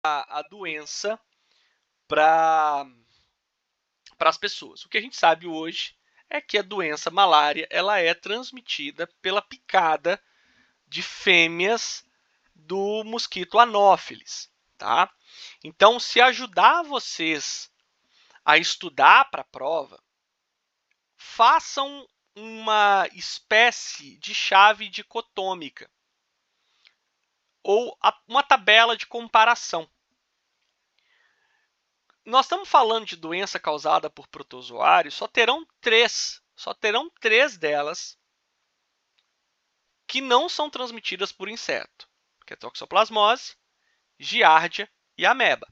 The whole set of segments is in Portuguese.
a doença para as pessoas. O que a gente sabe hoje é que a doença malária ela é transmitida pela picada de fêmeas do mosquito Anopheles, tá? Então, se ajudar vocês a estudar para a prova, façam uma espécie de chave dicotômica ou uma tabela de comparação. Nós estamos falando de doença causada por protozoários, só terão três delas que não são transmitidas por inseto, que é toxoplasmose, giardia e ameba.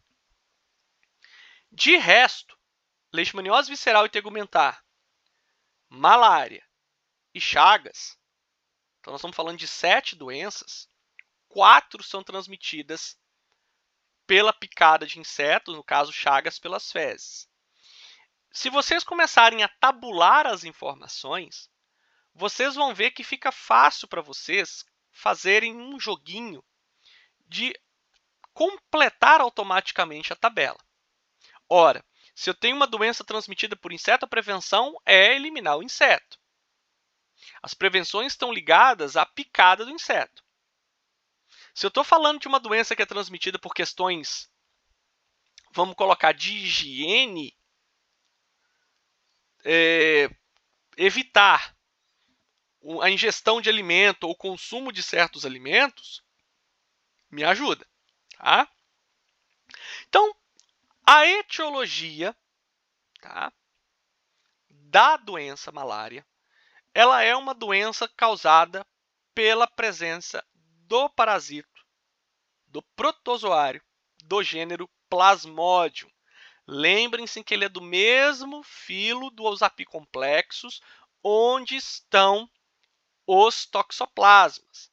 De resto, leishmaniose visceral e tegumentar, malária e chagas, então nós estamos falando de 7 doenças, 4 são transmitidas pela picada de insetos, no caso chagas pelas fezes. Se vocês começarem a tabular as informações, vocês vão ver que fica fácil para vocês fazerem um joguinho de completar automaticamente a tabela. Ora, se eu tenho uma doença transmitida por inseto, a prevenção é eliminar o inseto. As prevenções estão ligadas à picada do inseto. Se eu estou falando de uma doença que é transmitida por questões, vamos colocar, de higiene, evitar a ingestão de alimento ou o consumo de certos alimentos, me ajuda. Tá? Então, a etiologia, tá, da doença malária, ela é uma doença causada pela presença do parasito, do protozoário, do gênero Plasmodium. Lembrem-se que ele é do mesmo filo dos apicomplexos, onde estão os toxoplasmas.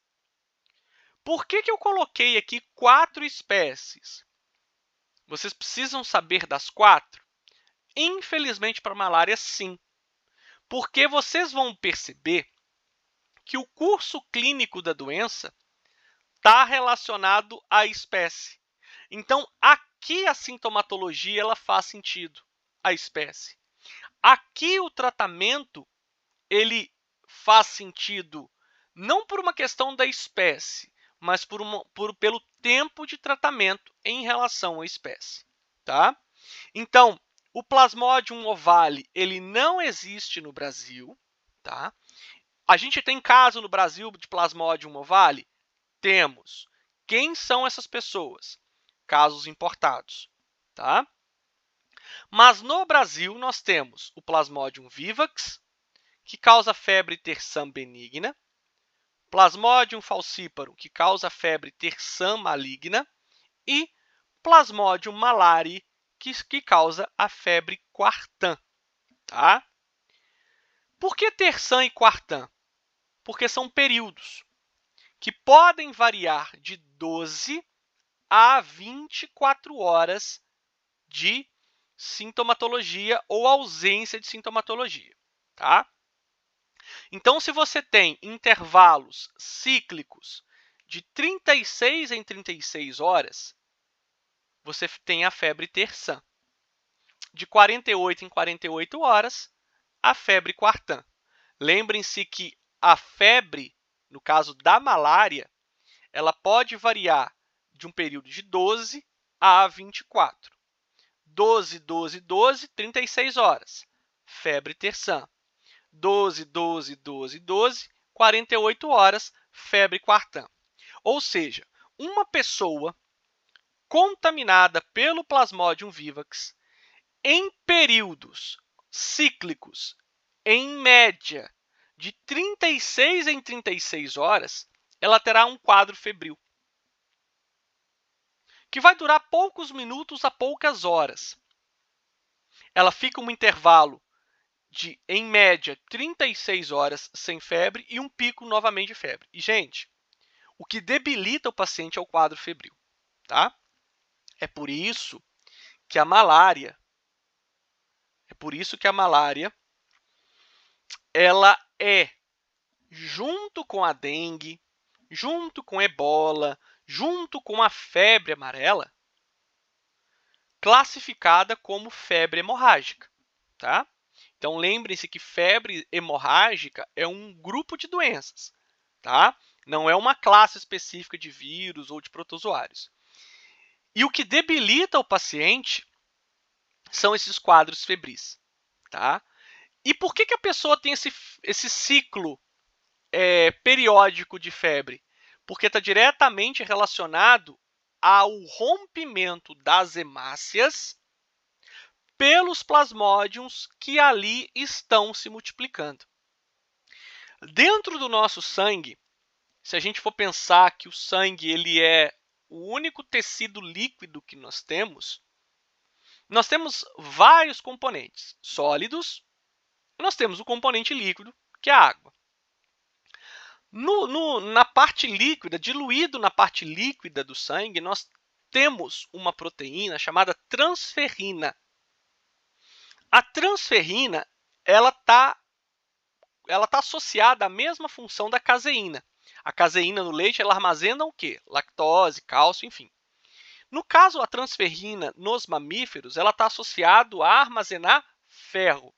Por que eu coloquei aqui 4 espécies? Vocês precisam saber das 4? Infelizmente, para a malária, sim. Porque vocês vão perceber que o curso clínico da doença está relacionado à espécie. Então, aqui a sintomatologia ela faz sentido, a espécie. Aqui o tratamento ele faz sentido não por uma questão da espécie, mas pelo tempo de tratamento em relação à espécie. Tá? Então, o Plasmodium ovale ele não existe no Brasil. Tá? A gente tem caso no Brasil de Plasmodium ovale? Temos. Quem são essas pessoas? Casos importados. Tá? Mas no Brasil nós temos o Plasmodium vivax, que causa febre terçã benigna, Plasmodium falciparum, que causa febre terçã maligna, e Plasmodium malariae, que causa a febre quartã. Tá? Por que terçã e quartã? Porque são períodos que podem variar de 12 a 24 horas de sintomatologia ou ausência de sintomatologia. Tá? Então, se você tem intervalos cíclicos de 36 em 36 horas, você tem a febre terçã. De 48 em 48 horas, a febre quartã. Lembrem-se que a febre, no caso da malária, ela pode variar de um período de 12 a 24. 12, 12, 12, 36 horas. Febre terçã. 12, 12, 12, 12, 48 horas, febre quartã. Ou seja, uma pessoa contaminada pelo Plasmodium vivax em períodos cíclicos, em média, de 36 em 36 horas, ela terá um quadro febril, que vai durar poucos minutos a poucas horas. Ela fica um intervalo de, em média, 36 horas sem febre e um pico novamente de febre. E, gente, o que debilita o paciente é o quadro febril. Tá? É por isso que a malária, ela é, junto com a dengue, junto com ebola, junto com a febre amarela, classificada como febre hemorrágica, tá? Então, lembrem-se que febre hemorrágica é um grupo de doenças, tá? Não é uma classe específica de vírus ou de protozoários. E o que debilita o paciente são esses quadros febris, tá? E por que a pessoa tem esse ciclo periódico de febre? Porque está diretamente relacionado ao rompimento das hemácias pelos plasmódiums que ali estão se multiplicando. Dentro do nosso sangue, se a gente for pensar que o sangue ele é o único tecido líquido que nós temos vários componentes sólidos e nós temos o componente líquido, que é a água. Na parte líquida, diluído na parte líquida do sangue, nós temos uma proteína chamada transferrina. A transferrina ela tá associada à mesma função da caseína. A caseína no leite ela armazena o quê? Lactose, cálcio, enfim. No caso, a transferrina nos mamíferos ela está associada a armazenar ferro.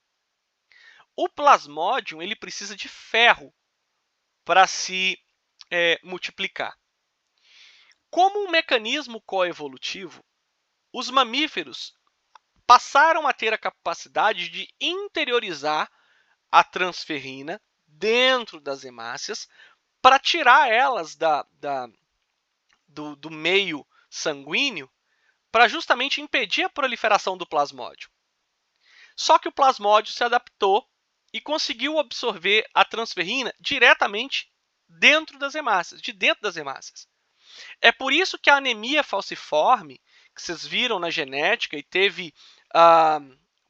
O plasmódium ele precisa de ferro para se multiplicar. Como um mecanismo coevolutivo, os mamíferos passaram a ter a capacidade de interiorizar a transferrina dentro das hemácias para tirar elas do meio sanguíneo para justamente impedir a proliferação do plasmódio. Só que o plasmódio se adaptou e conseguiu absorver a transferrina diretamente dentro das hemácias, É por isso que a anemia falciforme, que vocês viram na genética e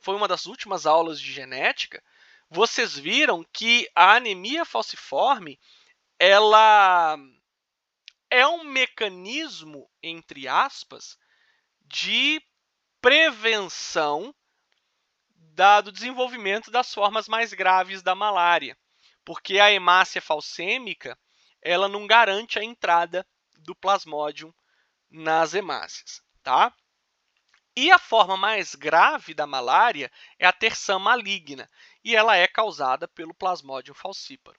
foi uma das últimas aulas de genética, vocês viram que a anemia falciforme ela é um mecanismo, entre aspas, de prevenção do desenvolvimento das formas mais graves da malária, porque a hemácia falcêmica ela não garante a entrada do plasmódium nas hemácias, tá? E a forma mais grave da malária é a terçã maligna, e ela é causada pelo plasmódium falcíparo.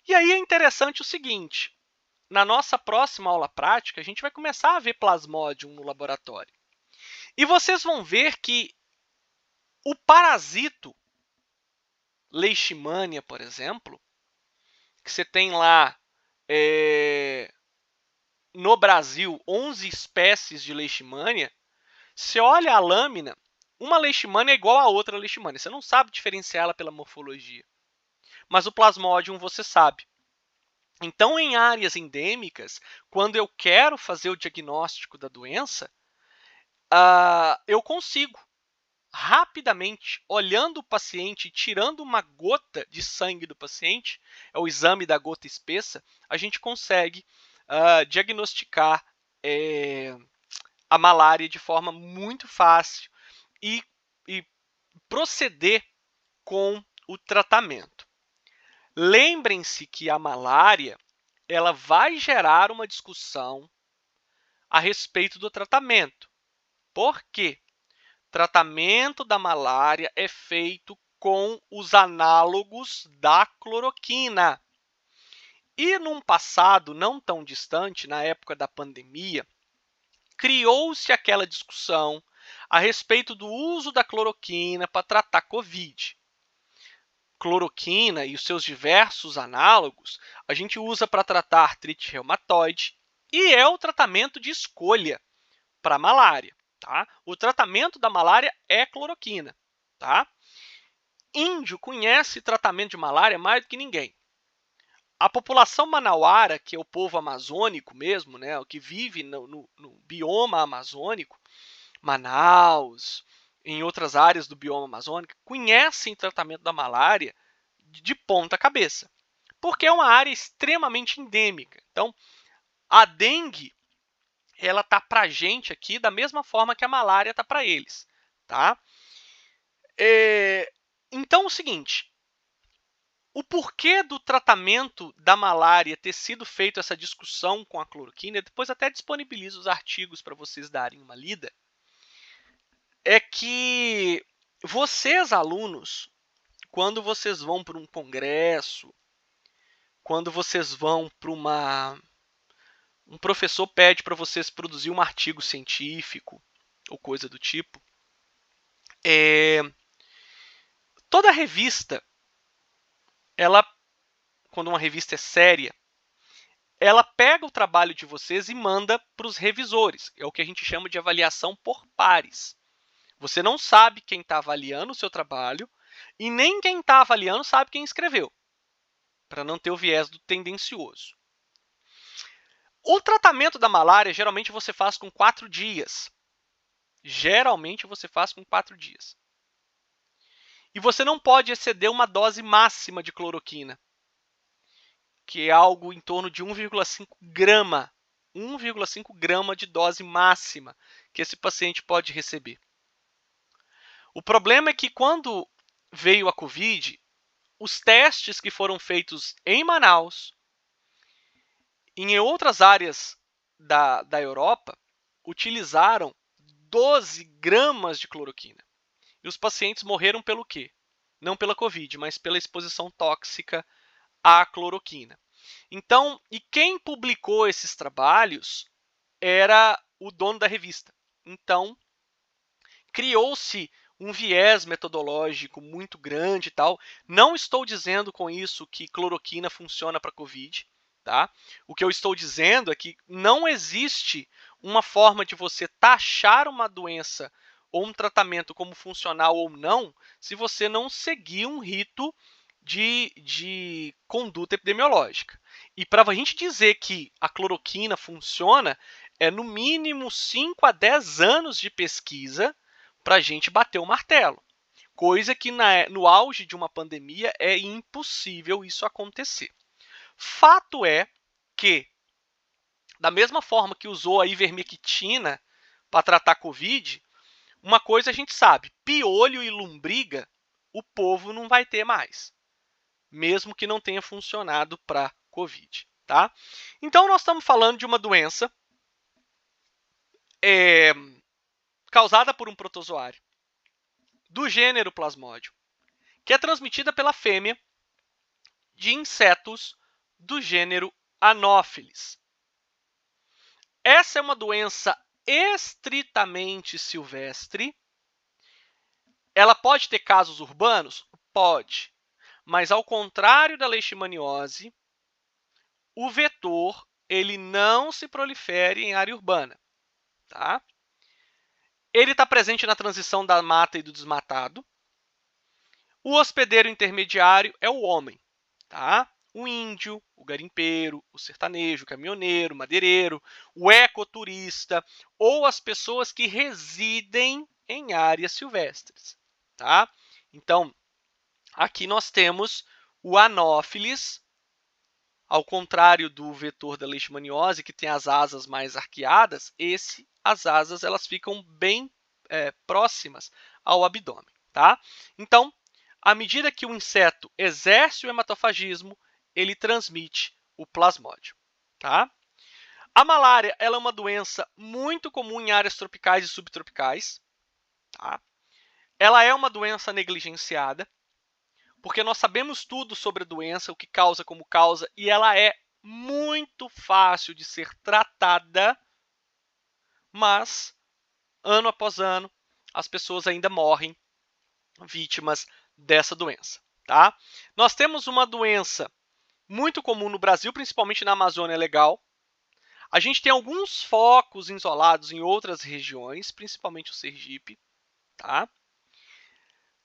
E aí é interessante o seguinte, na nossa próxima aula prática, a gente vai começar a ver plasmódium no laboratório. E vocês vão ver que o parasito Leishmania, por exemplo, que você tem lá no Brasil 11 espécies de Leishmania, você olha a lâmina, uma Leishmania é igual a outra Leishmania. Você não sabe diferenciá-la pela morfologia. Mas o plasmódium você sabe. Então, em áreas endêmicas, quando eu quero fazer o diagnóstico da doença, eu consigo rapidamente, olhando o paciente e tirando uma gota de sangue do paciente, é o exame da gota espessa, a gente consegue diagnosticar a malária de forma muito fácil e proceder com o tratamento. Lembrem-se que a malária ela vai gerar uma discussão a respeito do tratamento. Por quê? O tratamento da malária é feito com os análogos da cloroquina. E num passado não tão distante, na época da pandemia, criou-se aquela discussão a respeito do uso da cloroquina para tratar COVID. Cloroquina e os seus diversos análogos, a gente usa para tratar artrite reumatoide e é o tratamento de escolha para a malária. Tá? O tratamento da malária é cloroquina. Tá? Índio conhece tratamento de malária mais do que ninguém. A população manauara, que é o povo amazônico mesmo, né, o que vive no bioma amazônico, Manaus, em outras áreas do bioma amazônico, conhecem o tratamento da malária de ponta cabeça, porque é uma área extremamente endêmica. Então, a dengue ela tá para a gente aqui da mesma forma que a malária tá para eles. Tá? Então, é o seguinte, o porquê do tratamento da malária ter sido feito essa discussão com a cloroquina, depois até disponibilizo os artigos para vocês darem uma lida, é que vocês, alunos, quando vocês vão para um congresso, quando vocês vão para um professor pede para vocês produzir um artigo científico ou coisa do tipo, toda revista, quando uma revista é séria, ela pega o trabalho de vocês e manda para os revisores. É o que a gente chama de avaliação por pares. Você não sabe quem está avaliando o seu trabalho e nem quem está avaliando sabe quem escreveu, para não ter o viés do tendencioso. O tratamento da malária, geralmente você faz com 4 dias. Geralmente você faz com 4 dias. E você não pode exceder uma dose máxima de cloroquina, que é algo em torno de 1,5 grama. 1,5 grama de dose máxima que esse paciente pode receber. O problema é que quando veio a Covid, os testes que foram feitos em Manaus e em outras áreas da Europa utilizaram 12 gramas de cloroquina. E os pacientes morreram pelo quê? Não pela Covid, mas pela exposição tóxica à cloroquina. Então, e quem publicou esses trabalhos era o dono da revista. Então, criou-se um viés metodológico muito grande e tal. Não estou dizendo com isso que cloroquina funciona para Covid, tá? O que eu estou dizendo é que não existe uma forma de você taxar uma doença ou um tratamento como funcional ou não, se você não seguir um rito de conduta epidemiológica. E para a gente dizer que a cloroquina funciona, é no mínimo 5 a 10 anos de pesquisa para a gente bater o martelo. Coisa que no auge de uma pandemia é impossível isso acontecer. Fato é que, da mesma forma que usou a ivermectina para tratar Covid, uma coisa a gente sabe, piolho e lombriga o povo não vai ter mais, mesmo que não tenha funcionado para Covid. Tá? Então, nós estamos falando de uma doença causada por um protozoário do gênero Plasmodium, que é transmitida pela fêmea de insetos do gênero Anopheles. Essa é uma doença estritamente silvestre. Ela pode ter casos urbanos? Pode. Mas, ao contrário da leishmaniose, o vetor ele não se prolifera em área urbana. Tá? Ele está presente na transição da mata e do desmatado. O hospedeiro intermediário é o homem. Tá? O índio, o garimpeiro, o sertanejo, o caminhoneiro, o madeireiro, o ecoturista ou as pessoas que residem em áreas silvestres. Tá? Então, aqui nós temos o Anopheles, ao contrário do vetor da leishmaniose, que tem as asas mais arqueadas, as asas elas ficam bem próximas ao abdômen. Tá? Então, à medida que o inseto exerce o hematofagismo, ele transmite o plasmódio. Tá? A malária ela é uma doença muito comum em áreas tropicais e subtropicais. Tá? Ela é uma doença negligenciada, porque nós sabemos tudo sobre a doença, o que causa, como causa, e ela é muito fácil de ser tratada, mas, ano após ano, as pessoas ainda morrem vítimas dessa doença. Tá? Nós temos uma doença muito comum no Brasil, principalmente na Amazônia Legal. A gente tem alguns focos isolados em outras regiões, principalmente o Sergipe. Tá?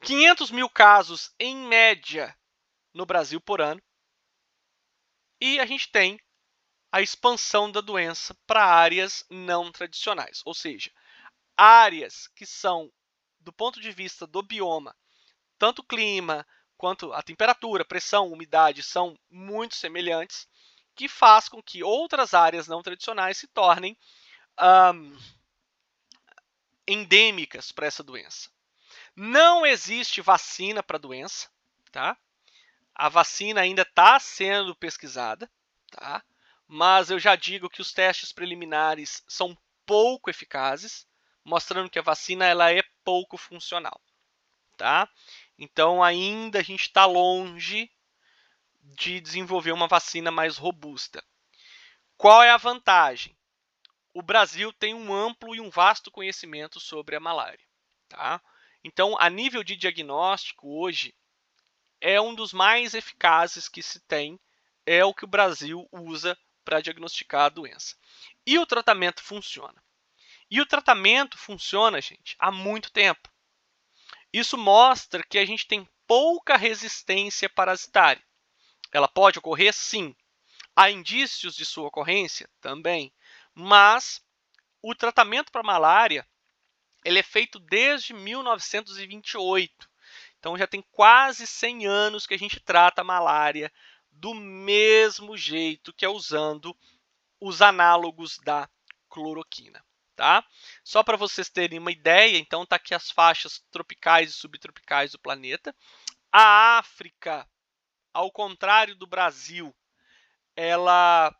500 mil casos, em média, no Brasil por ano. E a gente tem a expansão da doença para áreas não tradicionais, ou seja, áreas que são, do ponto de vista do bioma, tanto o clima quanto a temperatura, pressão, umidade são muito semelhantes, que faz com que outras áreas não tradicionais se tornem endêmicas para essa doença. Não existe vacina para a doença, tá? A vacina ainda está sendo pesquisada, tá? Mas eu já digo que os testes preliminares são pouco eficazes, mostrando que a vacina ela é pouco funcional, tá? Então, ainda a gente está longe de desenvolver uma vacina mais robusta. Qual é a vantagem? O Brasil tem um amplo e um vasto conhecimento sobre a malária, tá? Então, a nível de diagnóstico, hoje, é um dos mais eficazes que se tem, é o que o Brasil usa para diagnosticar a doença. E o tratamento funciona. E o tratamento funciona, gente, há muito tempo. Isso mostra que a gente tem pouca resistência parasitária. Ela pode ocorrer? Sim. Há indícios de sua ocorrência? Também. Mas o tratamento para malária ele é feito desde 1928. Então já tem quase 100 anos que a gente trata a malária do mesmo jeito, que é usando os análogos da cloroquina. Tá? Só para vocês terem uma ideia, então está aqui as faixas tropicais e subtropicais do planeta. A África, ao contrário do Brasil, ela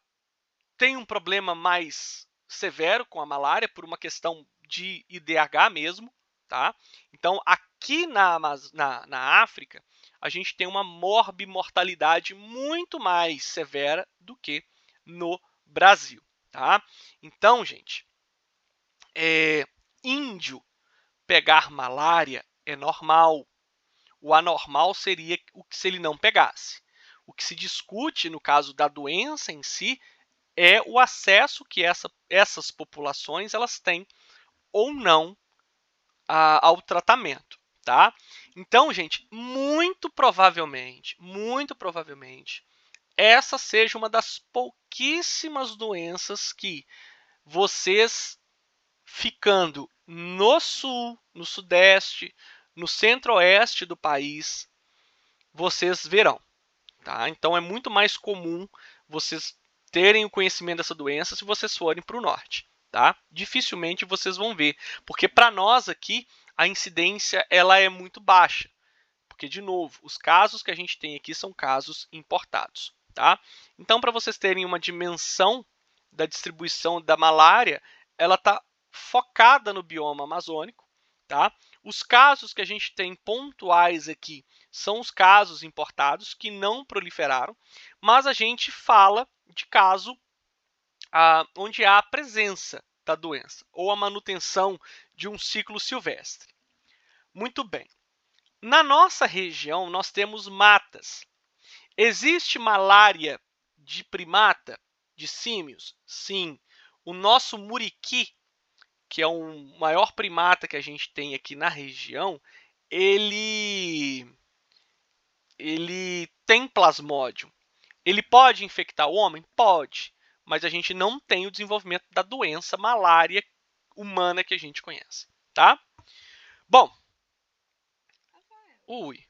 tem um problema mais severo com a malária por uma questão de IDH mesmo, tá? Então, aqui na África, a gente tem uma morbimortalidade muito mais severa do que no Brasil, tá? Então, gente, índio pegar malária é normal. O anormal seria o que se ele não pegasse. O que se discute no caso da doença em si é o acesso que essas populações elas têm ou não ao tratamento, tá? Então, gente, muito provavelmente, essa seja uma das pouquíssimas doenças que vocês ficando no sul, no sudeste, no centro-oeste do país, vocês verão, tá? Então é muito mais comum vocês terem o conhecimento dessa doença se vocês forem para o norte, tá? Dificilmente vocês vão ver, porque para nós aqui a incidência ela é muito baixa, porque de novo os casos que a gente tem aqui são casos importados, tá? Então para vocês terem uma dimensão da distribuição da malária, ela está focada no bioma amazônico, tá? Os casos que a gente tem pontuais aqui são os casos importados que não proliferaram, mas a gente fala de caso onde há a presença da doença ou a manutenção de um ciclo silvestre. Muito bem. Na nossa região, nós temos matas. Existe malária de primata, de símios? Sim. O nosso muriqui, que é o maior primata que a gente tem aqui na região, ele tem plasmódio. Ele pode infectar o homem? Pode, mas a gente não tem o desenvolvimento da doença malária humana que a gente conhece, tá? Bom, Rafael, ui,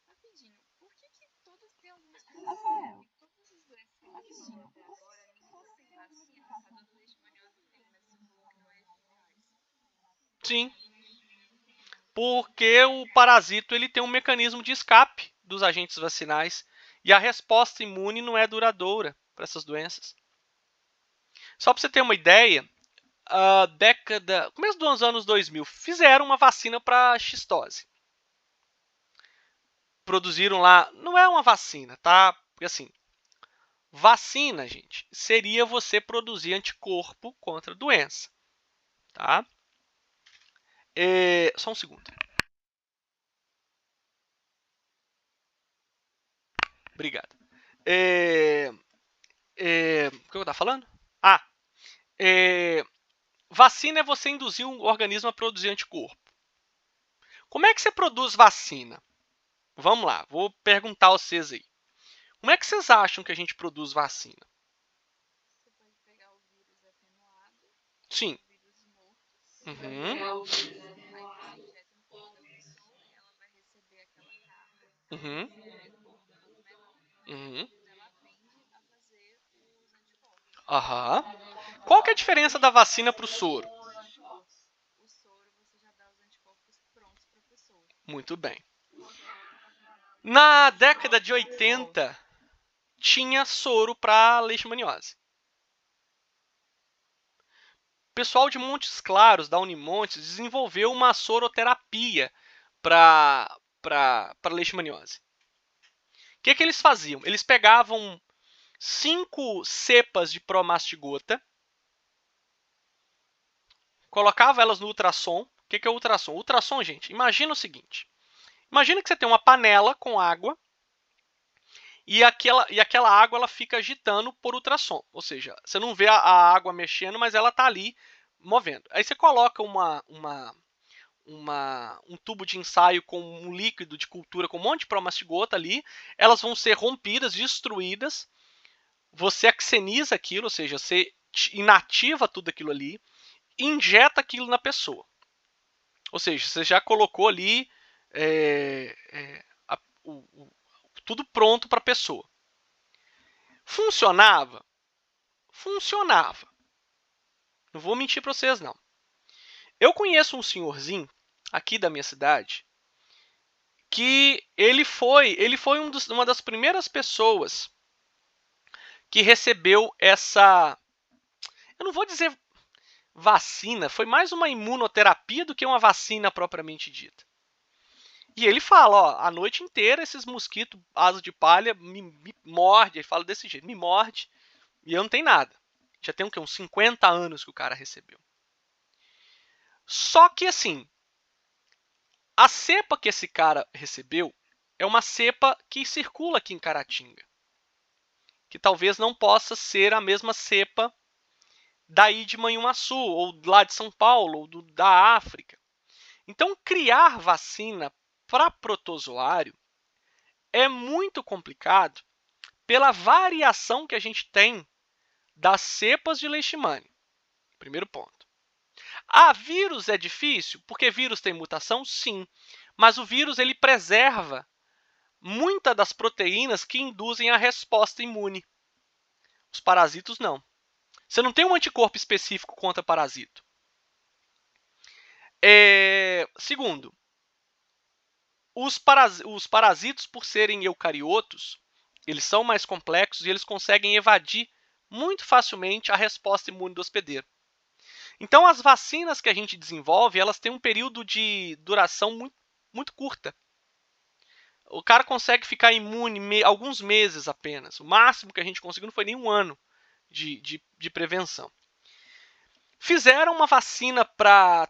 rapidinho, por que todos têm algumas Rafael, todas as doenças que a gente falou até agora, nenhuma sem vacina? A do leishmaniose tem, mas você falou que não é eficaz. sim, porque o parasito ele tem um mecanismo de escape dos agentes vacinais e a resposta imune não é duradoura para essas doenças. Só para você ter uma ideia, começo dos anos 2000, fizeram uma vacina para xistose. Produziram lá, não é uma vacina, tá? Porque assim, vacina, gente, seria você produzir anticorpo contra a doença, tá? Só um segundo. Obrigado. O que eu estava falando? Vacina é você induzir um organismo a produzir anticorpo. Como é que você produz vacina? Vamos lá, vou perguntar a vocês aí. Como é que vocês acham que a gente produz vacina? Você pode pegar o vírus atenuado, Sim. o vírus morto, Uhum. aí você injeta no corpo da pessoa e ela vai receber aquela carga Uhum. no corpo um pouco menor. Uhum. Depois ela aprende a fazer os anticorpos. Aham. Qual que é a diferença da vacina para o soro? O soro você já dá os anticorpos prontos para a pessoa, Muito bem. certo? Na década de 80, tinha soro para leishmaniose. pessoal de Montes Claros, da Unimontes, desenvolveu uma soroterapia para leishmaniose. O que eles faziam? Eles pegavam 5 cepas de promastigota, colocavam elas no ultrassom. O que é o ultrassom? O ultrassom, gente, imagina o seguinte. Imagina que você tem uma panela com água e aquela água ela fica agitando por ultrassom. Ou seja, você não vê a água mexendo, mas ela está ali movendo. Aí você coloca um tubo de ensaio com um líquido de cultura com um monte de promastigota ali. Elas vão ser rompidas, destruídas. Você axeniza aquilo, ou seja, você inativa tudo aquilo ali. Injeta aquilo na pessoa. Ou seja, você já colocou ali tudo pronto para a pessoa. Funcionava? Funcionava. Não vou mentir para vocês, não. Eu conheço um senhorzinho aqui da minha cidade que ele foi uma das primeiras pessoas que recebeu essa... Eu não vou dizer vacina, foi mais uma imunoterapia do que uma vacina propriamente dita. E ele fala, ó, a noite inteira esses mosquitos, asa de palha, me morde. Ele fala desse jeito, me morde e eu não tenho nada. Já tem uns 50 anos que o cara recebeu. Só que assim, a cepa que esse cara recebeu é uma cepa que circula aqui em Caratinga. Que talvez não possa ser a mesma cepa daí de Manhuaçu, ou lá de São Paulo, ou da África. Então, criar vacina para protozoário é muito complicado pela variação que a gente tem das cepas de leishmania. Primeiro ponto. Vírus é difícil? Porque vírus tem mutação? Sim. Mas o vírus ele preserva muitas das proteínas que induzem a resposta imune. Os parasitos não. Você não tem um anticorpo específico contra parasito. Segundo, os parasitos, por serem eucariotos, eles são mais complexos e eles conseguem evadir muito facilmente a resposta imune do hospedeiro. Então, as vacinas que a gente desenvolve, elas têm um período de duração muito, muito curta. O cara consegue ficar imune alguns meses apenas. O máximo que a gente conseguiu não foi nem um ano de prevenção. Fizeram uma vacina para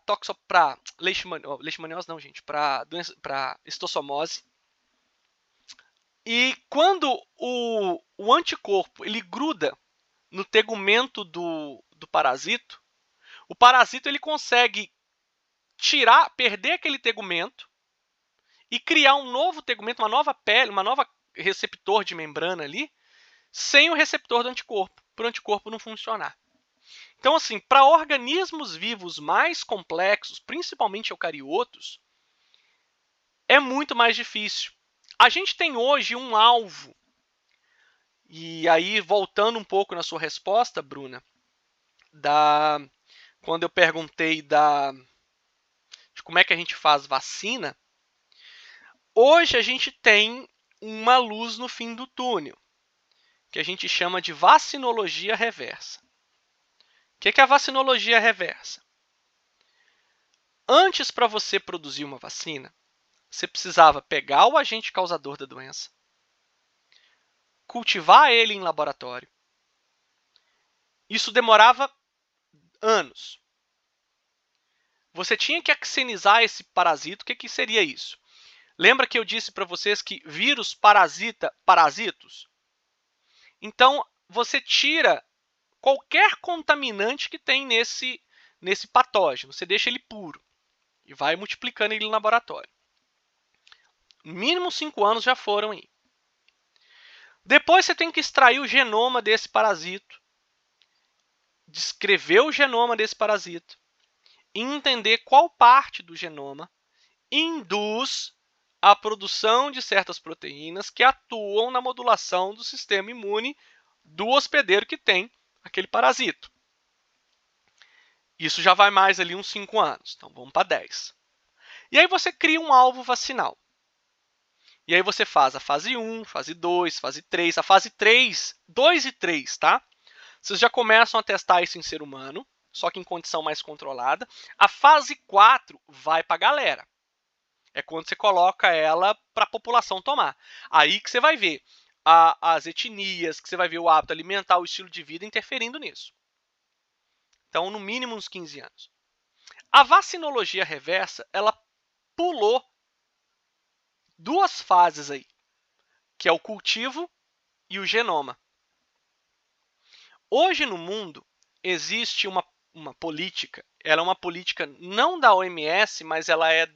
leishmaniose, não, gente, para estossomose. E quando o anticorpo ele gruda no tegumento do parasito, o parasito ele consegue perder aquele tegumento e criar um novo tegumento, uma nova pele, uma nova receptor de membrana ali, sem o receptor do anticorpo, para o anticorpo não funcionar. Então, assim, para organismos vivos mais complexos, principalmente eucariotos, é muito mais difícil. A gente tem hoje um alvo, e aí voltando um pouco na sua resposta, Bruna, quando eu perguntei de como é que a gente faz vacina, hoje a gente tem uma luz no fim do túnel, que a gente chama de vacinologia reversa. O que é a vacinologia reversa? Antes, para você produzir uma vacina, você precisava pegar o agente causador da doença, cultivar ele em laboratório. Isso demorava anos. Você tinha que axenizar esse parasito. O que seria isso? Lembra que eu disse para vocês que vírus parasita parasitos? Então, você tira qualquer contaminante que tem nesse patógeno. Você deixa ele puro e vai multiplicando ele no laboratório. Mínimo 5 anos já foram aí. Depois você tem que extrair o genoma desse parasito, descrever o genoma desse parasito, e entender qual parte do genoma induz a produção de certas proteínas que atuam na modulação do sistema imune do hospedeiro que tem aquele parasito. Isso já vai mais ali uns 5 anos, então vamos para 10. E aí você cria um alvo vacinal. E aí você faz a fase 1, fase 2, fase 3. A fase 3, 2 e 3, tá? Vocês já começam a testar isso em ser humano. só que em condição mais controlada. A fase 4 vai para a galera. É quando você coloca ela para a população tomar. Aí que você vai ver as etnias, que você vai ver o hábito alimentar, o estilo de vida interferindo nisso. Então, no mínimo uns 15 anos. A vacinologia reversa, ela pulou 2 fases aí, que é o cultivo e o genoma. Hoje no mundo existe uma política, ela é uma política não da OMS, mas ela é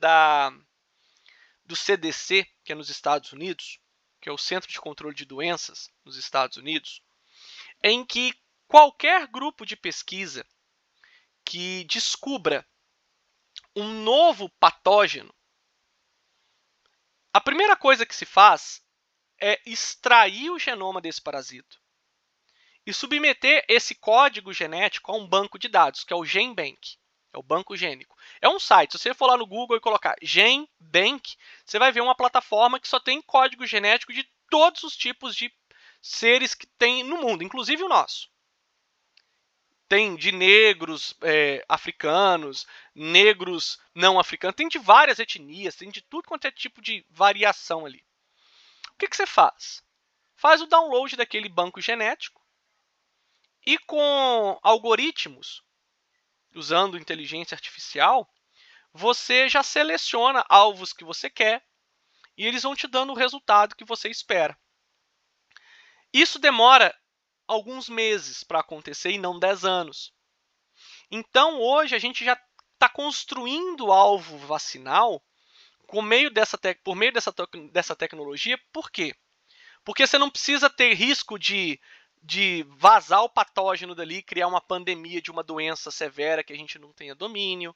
do CDC, que é nos Estados Unidos, que é o Centro de Controle de Doenças nos Estados Unidos, em que qualquer grupo de pesquisa que descubra um novo patógeno, a primeira coisa que se faz é extrair o genoma desse parasito e submeter esse código genético a um banco de dados, que é o GenBank, é o banco gênico. É um site, se você for lá no Google e colocar GenBank, você vai ver uma plataforma que só tem código genético de todos os tipos de seres que tem no mundo, inclusive o nosso. Tem de negros africanos, negros não africanos, tem de várias etnias, tem de tudo quanto é tipo de variação ali. O que você faz? Faz o download daquele banco genético e com algoritmos, usando inteligência artificial, você já seleciona alvos que você quer e eles vão te dando o resultado que você espera. Isso demora alguns meses para acontecer e não 10 anos. Então, hoje, a gente já está construindo alvo vacinal por meio dessa tecnologia. Por quê? Porque você não precisa ter risco de vazar o patógeno dali e criar uma pandemia de uma doença severa que a gente não tenha domínio.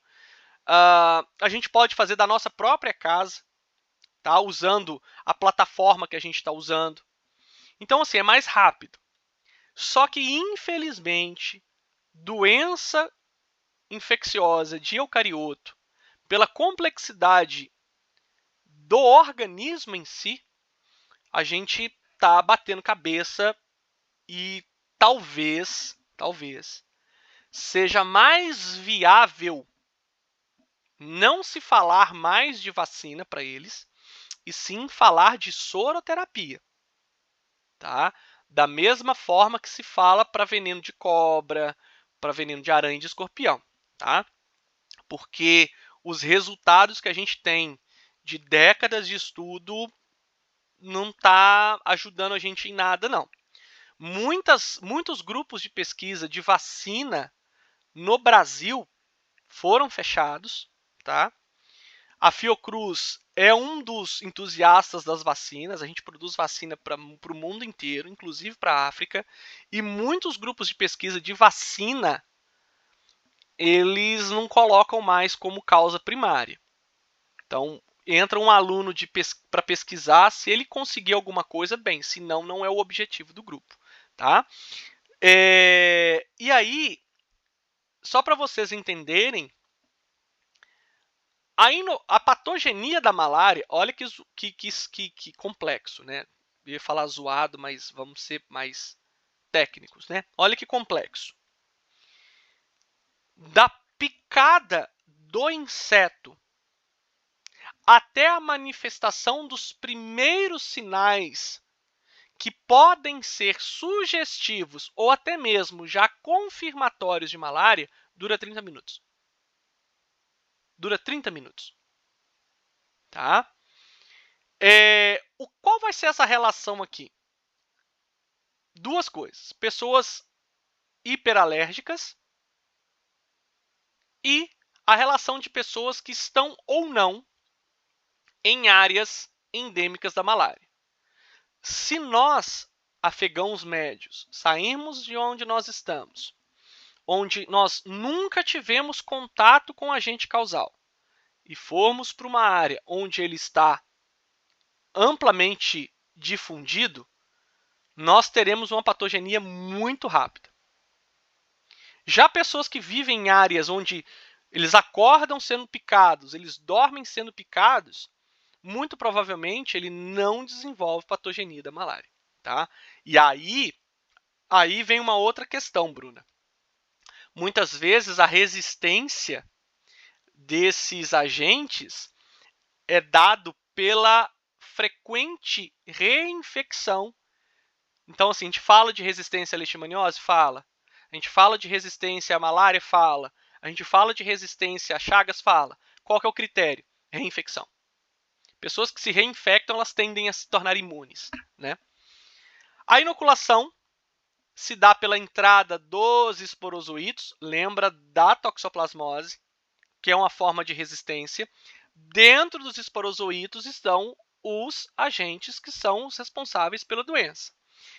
A gente pode fazer da nossa própria casa, tá? Usando a plataforma que a gente está usando. Então, assim, é mais rápido. Só que, infelizmente, doença infecciosa de eucarioto, pela complexidade do organismo em si, a gente está batendo cabeça e talvez seja mais viável não se falar mais de vacina para eles e sim falar de soroterapia, tá? Da mesma forma que se fala para veneno de cobra, para veneno de aranha e de escorpião, tá? Porque os resultados que a gente tem de décadas de estudo não está ajudando a gente em nada, não. Muitos grupos de pesquisa de vacina no Brasil foram fechados, tá? A Fiocruz é um dos entusiastas das vacinas. A gente produz vacina para o mundo inteiro, inclusive para a África. E muitos grupos de pesquisa de vacina, eles não colocam mais como causa primária. Então, entra um aluno para pesquisar, se ele conseguir alguma coisa, bem, senão não é o objetivo do grupo. Tá? E aí, só para vocês entenderem, a patogenia da malária, olha que complexo, né? Eu ia falar zoado, mas vamos ser mais técnicos, né? Olha que complexo. Da picada do inseto até a manifestação dos primeiros sinais que podem ser sugestivos ou até mesmo já confirmatórios de malária, dura 30 minutos. Dura 30 minutos. Tá? Qual vai ser essa relação aqui? Duas coisas. Pessoas hiperalérgicas e a relação de pessoas que estão ou não em áreas endêmicas da malária. Se nós, afegãos médios, sairmos de onde nós estamos, onde nós nunca tivemos contato com agente causal, e formos para uma área onde ele está amplamente difundido, nós teremos uma patogenia muito rápida. Já pessoas que vivem em áreas onde eles acordam sendo picados, eles dormem sendo picados, muito provavelmente ele não desenvolve patogenia da malária. Tá? E aí vem uma outra questão, Bruna. Muitas vezes a resistência desses agentes é dado pela frequente reinfecção. Então, assim, a gente fala de resistência à leishmaniose? Fala. A gente fala de resistência à malária? Fala. A gente fala de resistência a chagas? Fala. Qual que é o critério? Reinfecção. Pessoas que se reinfectam, elas tendem a se tornar imunes, né? A inoculação se dá pela entrada dos esporozoítos, lembra da toxoplasmose, que é uma forma de resistência. Dentro dos esporozoítos estão os agentes que são os responsáveis pela doença.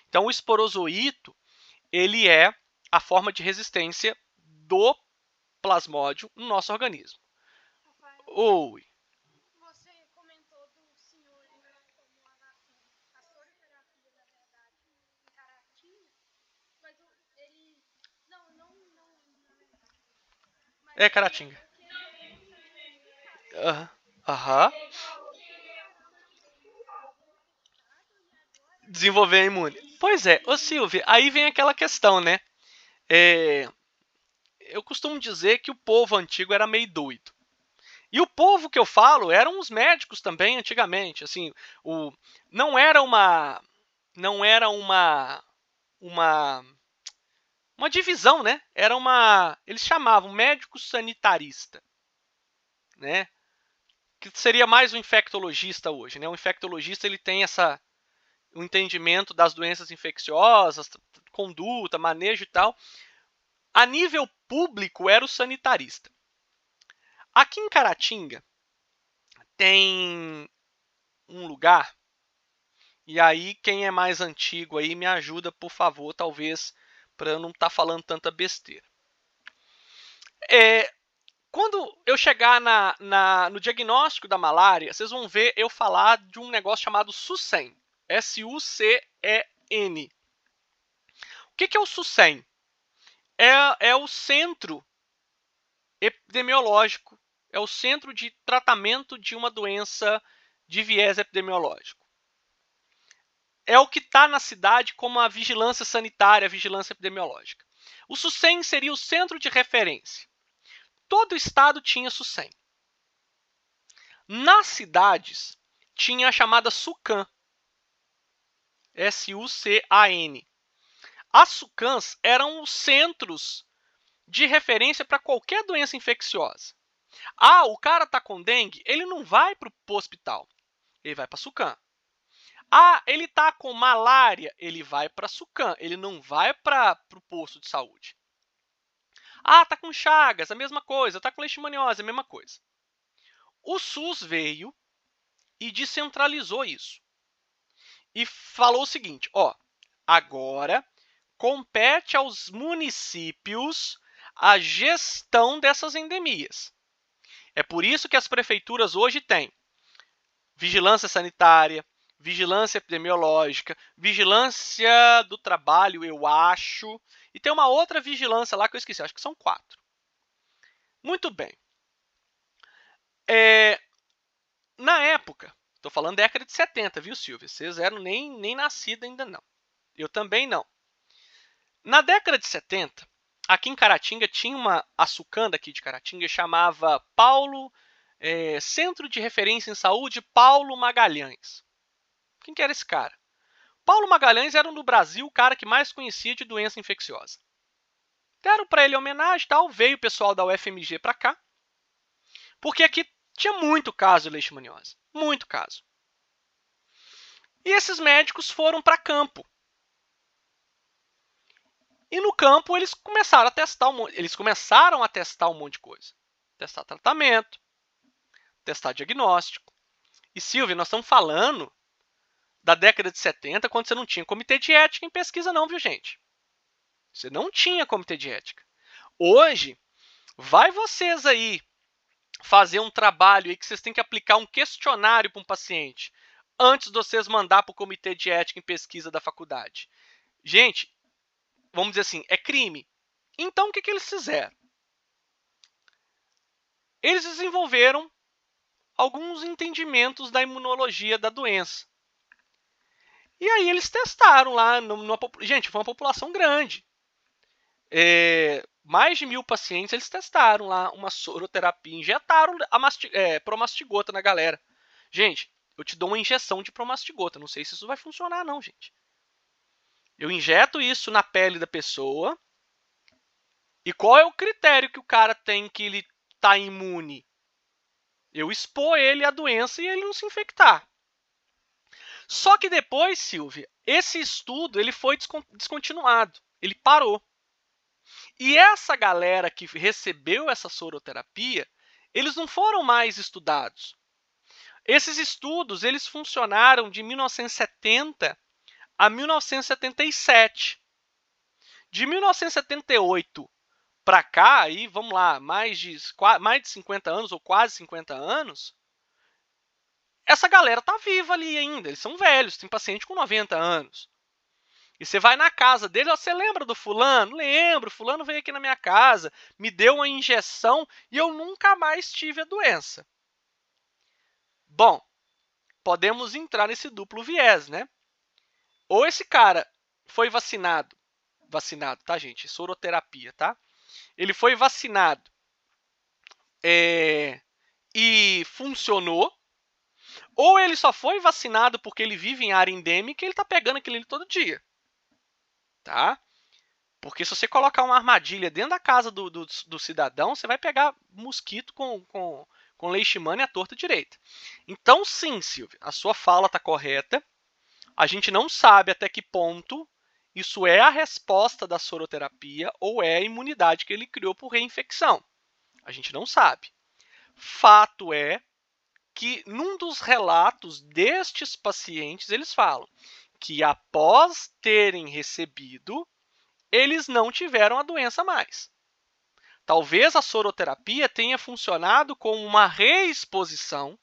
Então, o esporozoíto, ele é a forma de resistência do plasmódio no nosso organismo. Rafael, Oi. você comentou do senhor que tomou a soroterapia, na verdade, em Caratinga, mas ele... Não, na verdade. Mas É Caratinga. eu queria saber, Aham. ele falou que ele era e agora... Desenvolver a imune. Pois é, ô Silvia, aí vem aquela questão, né? Eu costumo dizer que o povo antigo era meio doido. E o povo que eu falo eram os médicos também antigamente, assim, não era uma divisão, né? Eles chamavam médico sanitarista, né? Que seria mais um infectologista hoje, né? O infectologista ele tem o entendimento das doenças infecciosas, conduta, manejo e tal. A nível público era o sanitarista. Aqui em Caratinga tem um lugar, e aí quem é mais antigo aí me ajuda, por favor, talvez, para eu não estar falando tanta besteira. Quando eu chegar no diagnóstico da malária, vocês vão ver eu falar de um negócio chamado SUSEN. S-U-C-E-N. O que é o SUSEN? É o centro epidemiológico, é o centro de tratamento de uma doença de viés epidemiológico. É o que está na cidade como a vigilância sanitária, a vigilância epidemiológica. O SUSEN seria o centro de referência. Todo estado tinha SUSEN. Nas cidades, tinha a chamada SUCAN. S-U-C-A-N. As SUCANs eram os centros de referência para qualquer doença infecciosa. Ah, o cara está com dengue, ele não vai para o hospital, ele vai para a SUCAN. Ah, ele está com malária, ele vai para a SUCAN, ele não vai para o posto de saúde. Ah, está com chagas, a mesma coisa. Está com leishmaniose, a mesma coisa. O SUS veio e descentralizou isso. E falou o seguinte, agora compete aos municípios a gestão dessas endemias. É por isso que as prefeituras hoje têm vigilância sanitária, vigilância epidemiológica, vigilância do trabalho, eu acho, e tem uma outra vigilância lá que eu esqueci, acho que são 4. Muito bem. Na época, estou falando década de 70, viu, Silvia? Vocês eram nem nascidos ainda não. Eu também não. Na década de 70, aqui em Caratinga tinha uma açucanda aqui de Caratinga, chamava Centro de Referência em Saúde Paulo Magalhães. Quem que era esse cara? Paulo Magalhães era no Brasil o cara que mais conhecia de doença infecciosa. Deram para ele homenagem e tal, veio o pessoal da UFMG para cá, porque aqui tinha muito caso de leishmaniose, muito caso. E esses médicos foram para campo. E no campo eles começaram a testar um monte de coisa. Testar tratamento, testar diagnóstico. E Silvia, nós estamos falando da década de 70, quando você não tinha comitê de ética em pesquisa não, viu, gente? Você não tinha comitê de ética. Hoje, vai vocês aí fazer um trabalho aí que vocês têm que aplicar um questionário para um paciente antes de vocês mandar para o comitê de ética em pesquisa da faculdade. Gente, vamos dizer assim, é crime. Então, o que eles fizeram? Eles desenvolveram alguns entendimentos da imunologia da doença. E aí eles testaram lá. Gente, foi uma população grande. mais de 1.000 pacientes, eles testaram lá uma soroterapia, injetaram promastigota na galera. Gente, eu te dou uma injeção de promastigota, não sei se isso vai funcionar não, gente. Eu injeto isso na pele da pessoa, e qual é o critério que o cara tem que ele está imune? Eu expor ele à doença e ele não se infectar. Só que depois, Silvia, esse estudo ele foi descontinuado, ele parou. E essa galera que recebeu essa soroterapia, eles não foram mais estudados. Esses estudos eles funcionaram de 1970 a 1977. De 1978 para cá, aí vamos lá, mais de 50 anos ou quase 50 anos, essa galera tá viva ali ainda. Eles são velhos, tem paciente com 90 anos. E você vai na casa dele, você lembra do fulano? Lembro, fulano veio aqui na minha casa, me deu uma injeção e eu nunca mais tive a doença. Bom, podemos entrar nesse duplo viés, né? Ou esse cara foi vacinado, tá, gente? Soroterapia, tá? Ele foi vacinado e funcionou, ou ele só foi vacinado porque ele vive em área endêmica e ele tá pegando aquilo ali todo dia, tá? Porque se você colocar uma armadilha dentro da casa do cidadão, você vai pegar mosquito com leishmania à torta direita. Então, sim, Silvia, a sua fala está correta. A gente não sabe até que ponto isso é a resposta da soroterapia ou é a imunidade que ele criou por reinfecção. A gente não sabe. Fato é que num dos relatos destes pacientes, eles falam que após terem recebido, eles não tiveram a doença mais. Talvez a soroterapia tenha funcionado como uma reexposição,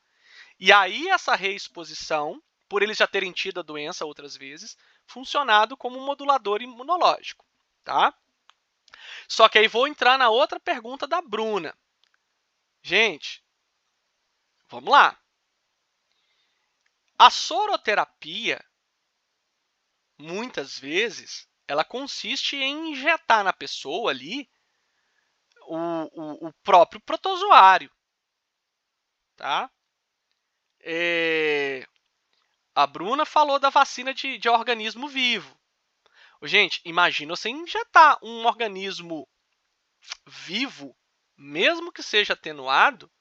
e aí essa reexposição, por eles já terem tido a doença outras vezes, funcionado como um modulador imunológico, tá? Só que aí vou entrar na outra pergunta da Bruna. Gente, vamos lá. A soroterapia, muitas vezes, ela consiste em injetar na pessoa ali o próprio protozoário, tá? A Bruna falou da vacina de organismo vivo. Gente, imagina você injetar um organismo vivo, mesmo que seja atenuado,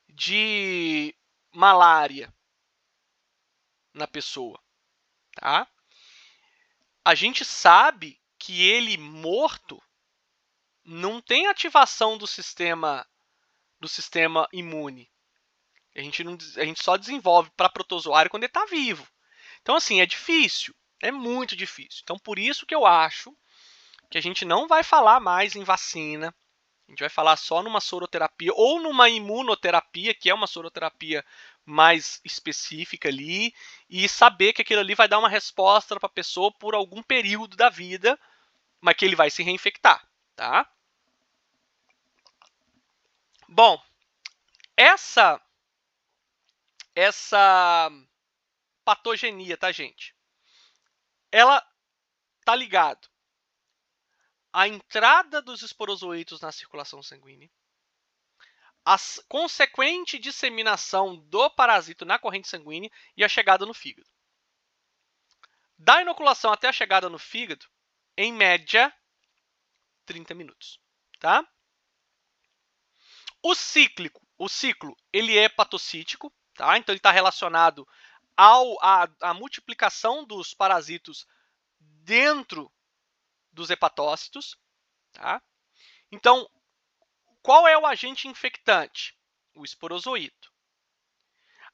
de malária na pessoa, tá? A gente sabe que ele morto não tem ativação do sistema imune. A gente só desenvolve para protozoário quando ele está vivo. Então, assim, é difícil. É muito difícil. Então, por isso que eu acho que a gente não vai falar mais em vacina. A gente vai falar só numa soroterapia ou numa imunoterapia, que é uma soroterapia mais específica ali, e saber que aquilo ali vai dar uma resposta para a pessoa por algum período da vida, mas que ele vai se reinfectar, tá? Bom, essa patogenia, tá, gente? Ela tá ligado à entrada dos esporozoítos na circulação sanguínea, a consequente disseminação do parasito na corrente sanguínea e a chegada no fígado. Da inoculação até a chegada no fígado, em média, 30 minutos, tá? O ciclo, ele é patocítico, tá? Então ele está relacionado à multiplicação dos parasitos dentro dos hepatócitos, tá? Então, qual é o agente infectante? O esporozoíto.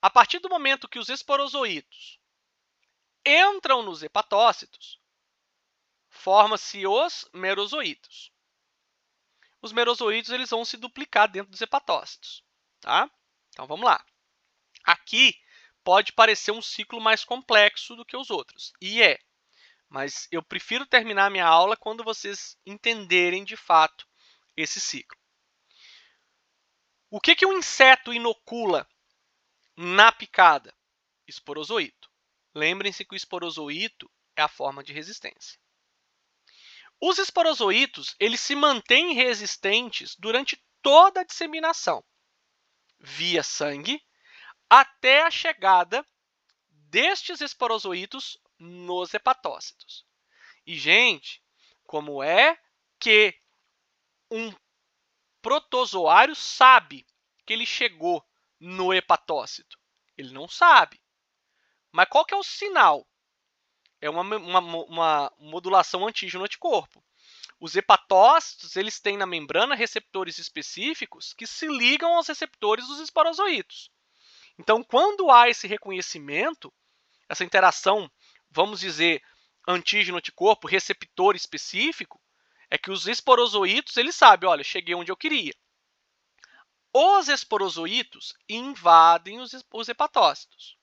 A partir do momento que os esporozoítos entram nos hepatócitos, forma-se os merozoítos. Os merozoítos eles vão se duplicar dentro dos hepatócitos, tá? Então vamos lá. Aqui pode parecer um ciclo mais complexo do que os outros, e é. Mas eu prefiro terminar minha aula quando vocês entenderem de fato esse ciclo. O que um inseto inocula na picada? Esporozoíto. Lembrem-se que o esporozoíto é a forma de resistência. Os esporozoítos, eles se mantêm resistentes durante toda a disseminação, via sangue, até a chegada destes esporozoítos nos hepatócitos. E, gente, como é que um protozoário sabe que ele chegou no hepatócito? Ele não sabe. Mas qual que é o sinal? É uma modulação antígeno-anticorpo. Os hepatócitos, eles têm na membrana receptores específicos que se ligam aos receptores dos esporozoítos. Então, quando há esse reconhecimento, essa interação, vamos dizer, antígeno-anticorpo, receptor específico, é que os esporozoítos, eles sabem, olha, cheguei onde eu queria. Os esporozoítos invadem os hepatócitos.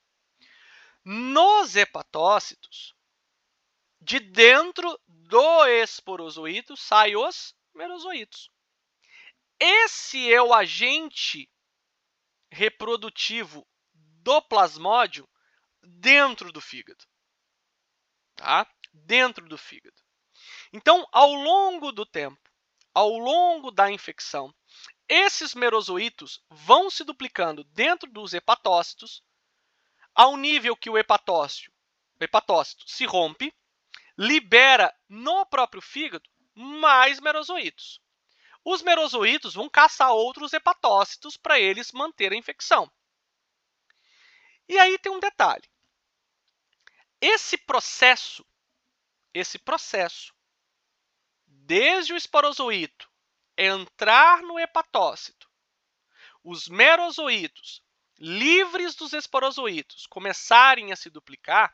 Nos hepatócitos, de dentro do esporozoíto saem os merozoítos. Esse é o agente reprodutivo do plasmódio dentro do fígado. Tá? Dentro do fígado. Então, ao longo do tempo, ao longo da infecção, esses merozoítos vão se duplicando dentro dos hepatócitos, ao nível que o hepatócito se rompe, libera no próprio fígado mais merozoítos. Os merozoítos vão caçar outros hepatócitos para eles manterem a infecção. E aí tem um detalhe. Esse processo, desde o esporozoíto entrar no hepatócito, os merozoítos, livres dos esporozoítos, começarem a se duplicar,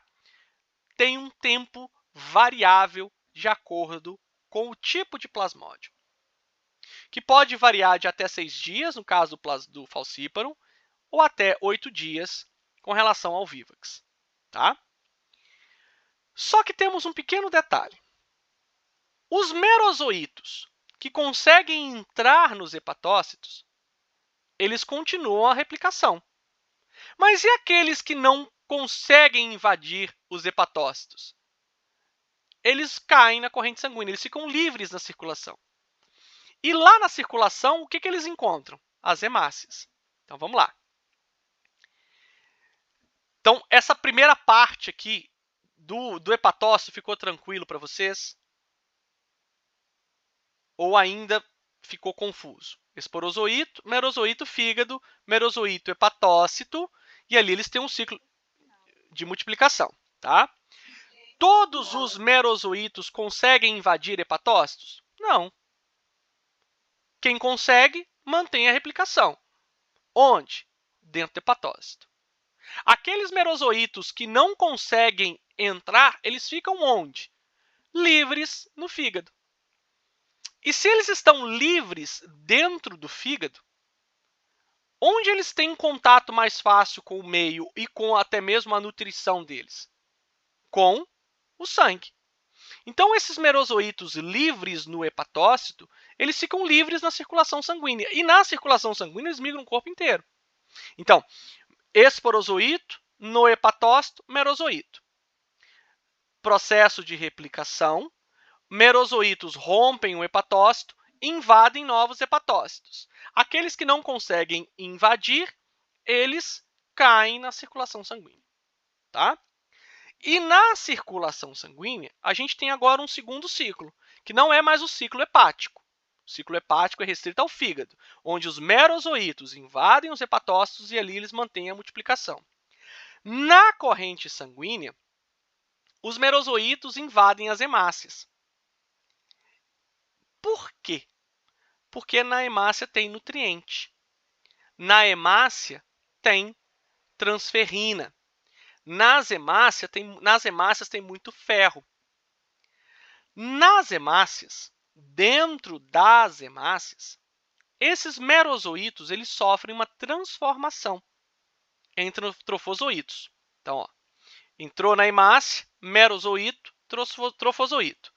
tem um tempo variável de acordo com o tipo de plasmódio, que pode variar de até 6 dias, no caso do falciparum, ou até 8 dias com relação ao vivax. Tá? Só que temos um pequeno detalhe. Os merozoítos que conseguem entrar nos hepatócitos, eles continuam a replicação. Mas e aqueles que não conseguem invadir os hepatócitos? Eles caem na corrente sanguínea, eles ficam livres na circulação. E lá na circulação, o que eles encontram? As hemácias. Então, vamos lá. Então, essa primeira parte aqui do hepatócito ficou tranquilo para vocês? Ou ainda ficou confuso? Esporozoíto, merozoíto, fígado, merozoíto, hepatócito, e ali eles têm um ciclo de multiplicação. Tá? Todos os merozoítos conseguem invadir hepatócitos? Não. Quem consegue, mantém a replicação. Onde? Dentro do hepatócito. Aqueles merozoítos que não conseguem entrar, eles ficam onde? Livres no fígado. E se eles estão livres dentro do fígado, onde eles têm contato mais fácil com o meio e com até mesmo a nutrição deles? Com o sangue. Então, esses merozoítos livres no hepatócito, eles ficam livres na circulação sanguínea. E na circulação sanguínea, eles migram o corpo inteiro. Então, esporozoíto, no hepatócito, merozoíto. Processo de replicação. Merozoítos rompem o hepatócito, invadem novos hepatócitos. Aqueles que não conseguem invadir, eles caem na circulação sanguínea. Tá? E na circulação sanguínea, a gente tem agora um segundo ciclo, que não é mais o ciclo hepático. O ciclo hepático é restrito ao fígado, onde os merozoítos invadem os hepatócitos e ali eles mantêm a multiplicação. Na corrente sanguínea, os merozoítos invadem as hemácias. Por quê? Porque na hemácia tem nutriente. Na hemácia tem transferrina. Nas hemácias tem muito ferro. Nas hemácias, dentro das hemácias, esses merozoítos eles sofrem uma transformação entre trofozoítos. Então, ó, entrou na hemácia, merozoíto, trofozoíto.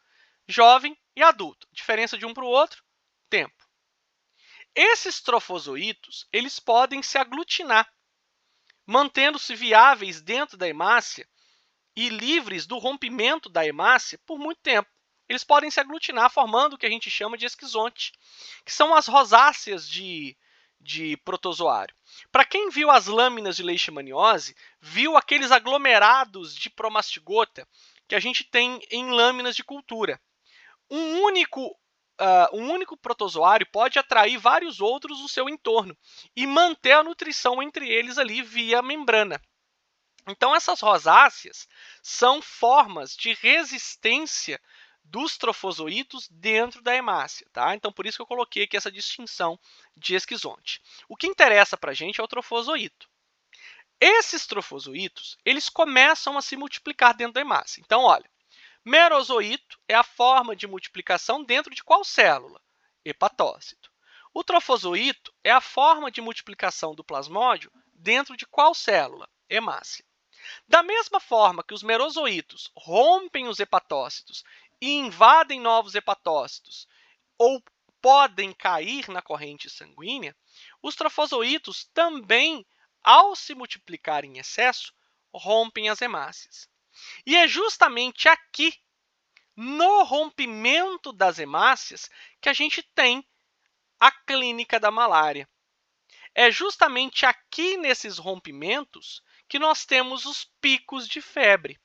Jovem e adulto. Diferença de um para o outro, tempo. Esses trofozoítos eles podem se aglutinar, mantendo-se viáveis dentro da hemácia e livres do rompimento da hemácia por muito tempo. eles podem se aglutinar formando o que a gente chama de esquizonte, que são as rosáceas de protozoário. Para quem viu as lâminas de leishmaniose, viu aqueles aglomerados de promastigota que a gente tem em lâminas de cultura. Um único protozoário pode atrair vários outros no seu entorno e manter a nutrição entre eles ali via membrana. Então, essas rosáceas são formas de resistência dos trofozoítos dentro da hemácia, tá? Então, por isso que eu coloquei aqui essa distinção de esquizonte. O que interessa para a gente é o trofozoíto. Esses trofozoítos, eles começam a se multiplicar dentro da hemácia. Então, olha, merozoíto é a forma de multiplicação dentro de qual célula? Hepatócito. O trofozoíto é a forma de multiplicação do plasmódio dentro de qual célula? Hemácia. Da mesma forma que os merozoítos rompem os hepatócitos e invadem novos hepatócitos ou podem cair na corrente sanguínea, os trofozoítos também, ao se multiplicar em excesso, rompem as hemácias. E é justamente aqui, no rompimento das hemácias, que a gente tem a clínica da malária. É justamente aqui nesses rompimentos que nós temos os picos de febre.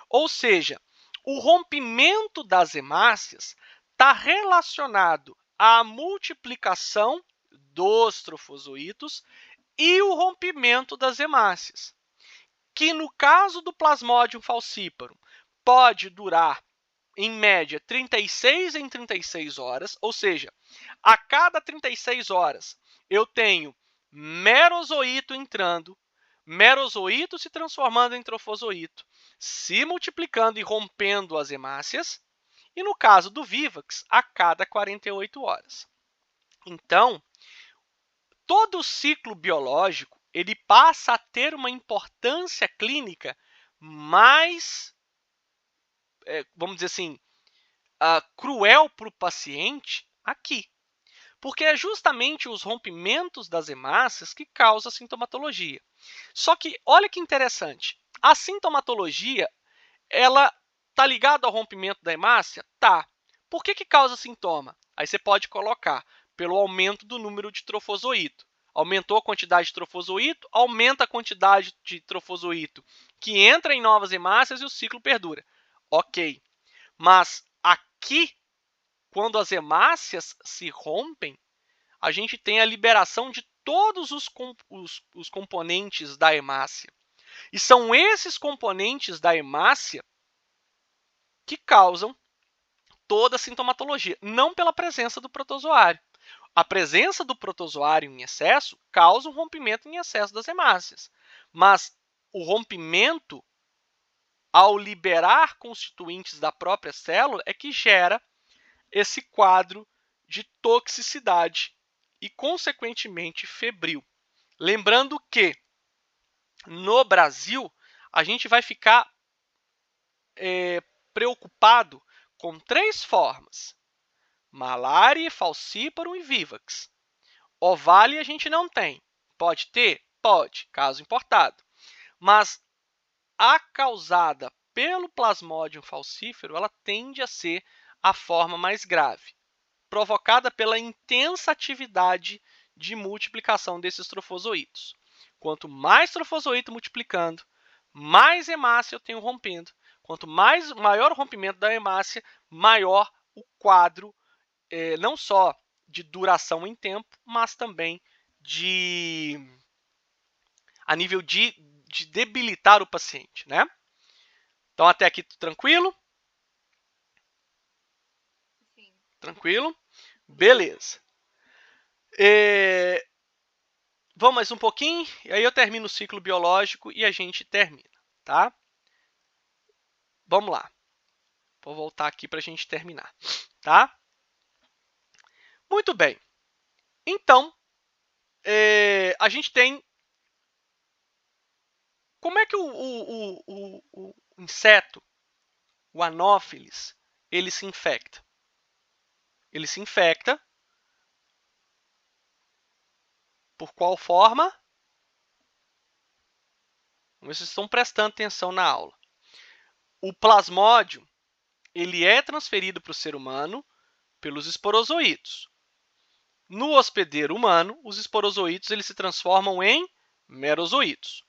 Ou seja, o rompimento das hemácias está relacionado à multiplicação dos trofozoítos e o rompimento das hemácias, que no caso do Plasmodium falciparum pode durar em média 36 em 36 horas, ou seja, a cada 36 horas eu tenho merozoíto entrando, merozoíto se transformando em trofozoíto, se multiplicando e rompendo as hemácias, e no caso do Vivax, a cada 48 horas. Então, todo o ciclo biológico ele passa a ter uma importância clínica mais, vamos dizer assim, cruel para o paciente aqui. Porque é justamente os rompimentos das hemácias que causam a sintomatologia. Só que, olha que interessante, a sintomatologia, ela está ligada ao rompimento da hemácia? Tá. Por que causa sintoma? Aí você pode colocar pelo aumento do número de trofozoíto. Aumentou a quantidade de trofozoíto, aumenta a quantidade de trofozoíto que entra em novas hemácias e o ciclo perdura. Ok. Mas aqui, quando as hemácias se rompem, a gente tem a liberação de todos os componentes da hemácia. E são esses componentes da hemácia que causam toda a sintomatologia, não pela presença do protozoário. A presença do protozoário em excesso causa um rompimento em excesso das hemácias. Mas o rompimento, ao liberar constituintes da própria célula, é que gera esse quadro de toxicidade e, consequentemente, febril. Lembrando que, no Brasil, a gente vai ficar preocupado com 3 formas: malária, falciparum e vivax. Ovale a gente não tem. Pode ter? Pode, caso importado. Mas a causada pelo Plasmodium falciparum, ela tende a ser a forma mais grave, provocada pela intensa atividade de multiplicação desses trofozoítos. Quanto mais trofozoíto multiplicando, mais hemácia eu tenho rompendo. Quanto maior o rompimento da hemácia, maior o quadro, não só de duração em tempo, mas também a nível de debilitar o paciente, né? Então, até aqui, tranquilo? Sim. Tranquilo? Beleza. Vamos mais um pouquinho, e aí eu termino o ciclo biológico e a gente termina, tá? Vamos lá. Vou voltar aqui para a gente terminar, tá? Muito bem. Então, a gente tem... Como é que o inseto, o anófeles, ele se infecta? Ele se infecta por qual forma? Vamos ver se vocês estão prestando atenção na aula. O plasmódio, ele é transferido para o ser humano pelos esporozoítos. No hospedeiro humano, os esporozoítos eles se transformam em merozoítos.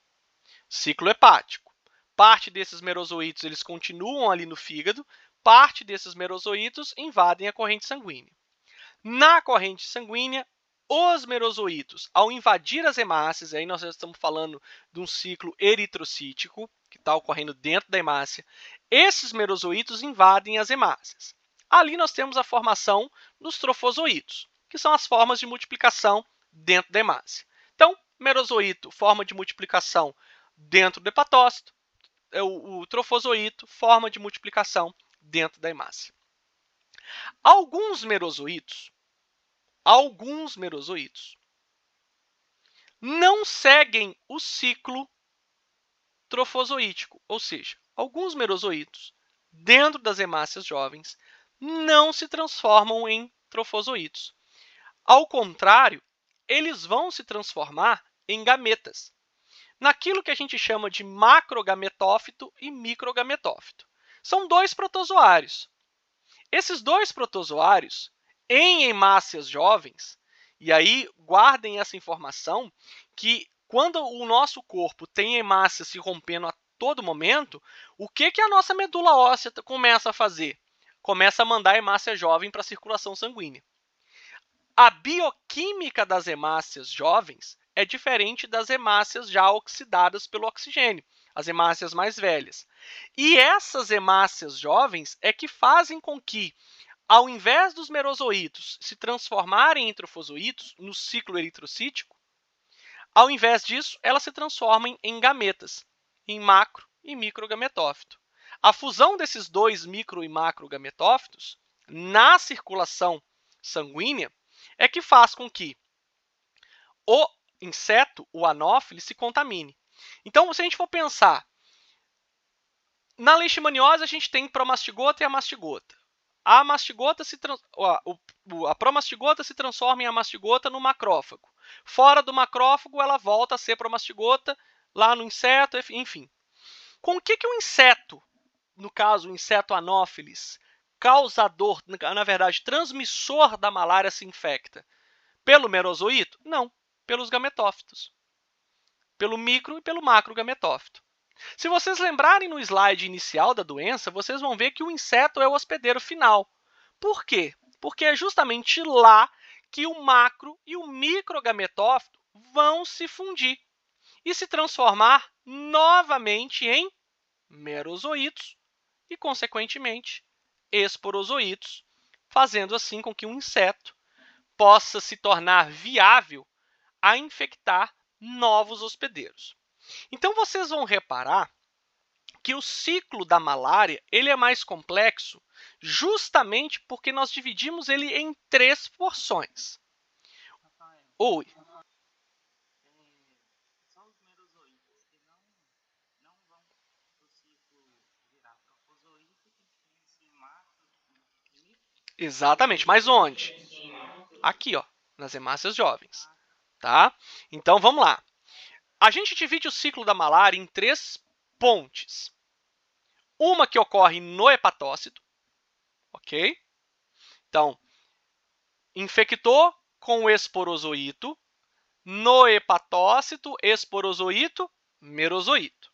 Ciclo hepático. Parte desses merozoítos eles continuam ali no fígado, parte desses merozoítos invadem a corrente sanguínea. Na corrente sanguínea, os merozoítos, ao invadir as hemácias, aí nós já estamos falando de um ciclo eritrocítico, que está ocorrendo dentro da hemácia, esses merozoítos invadem as hemácias. Ali nós temos a formação dos trofozoítos, que são as formas de multiplicação dentro da hemácia. Então, merozoíto, forma de multiplicação dentro do hepatócito, o trofozoíto, forma de multiplicação dentro da hemácia. Alguns merozoítos não seguem o ciclo trofozoítico, ou seja, alguns merozoítos dentro das hemácias jovens não se transformam em trofozoítos. Ao contrário, eles vão se transformar em gametas, naquilo que a gente chama de macrogametófito e microgametófito. São dois protozoários. Esses dois protozoários, em hemácias jovens, e aí guardem essa informação, que quando o nosso corpo tem hemácia se rompendo a todo momento, o que a nossa medula óssea começa a fazer? Começa a mandar a hemácia jovem para a circulação sanguínea. A bioquímica das hemácias jovens é diferente das hemácias já oxidadas pelo oxigênio, as hemácias mais velhas. E essas hemácias jovens é que fazem com que, ao invés dos merozoítos se transformarem em trofozoítos no ciclo eritrocítico, ao invés disso, elas se transformam em gametas, em macro e microgametófito. A fusão desses dois micro e macrogametófitos na circulação sanguínea é que faz com que o inseto, o anófile, se contamine. Então, se a gente for pensar, na leishmaniose a gente tem promastigota e amastigota. A promastigota se transforma em amastigota no macrófago. Fora do macrófago, ela volta a ser promastigota lá no inseto, enfim. Com o que o inseto, no caso o inseto anófilis, causador, na verdade, transmissor da malária, se infecta? Pelo merozoíto? Não, pelos gametófitos. Pelo micro e pelo macrogametófito. Se vocês lembrarem no slide inicial da doença, vocês vão ver que o inseto é o hospedeiro final. Por quê? Porque é justamente lá que o macro e o microgametófito vão se fundir e se transformar novamente em merozoítos e, consequentemente, esporozoítos, fazendo assim com que um inseto possa se tornar viável a infectar novos hospedeiros. Então, vocês vão reparar que o ciclo da malária ele é mais complexo justamente porque nós dividimos ele em 3 porções. Oi. Só os merozoítos que não vão para o ciclo virar trofozoíto, que tem esse macro e... Exatamente, mas onde? Aqui, ó, nas hemácias jovens. Tá? Então, vamos lá. A gente divide o ciclo da malária em 3 pontes. Uma que ocorre no hepatócito, ok? Então, infectou com o esporozoíto, no hepatócito, esporozoíto, merozoíto.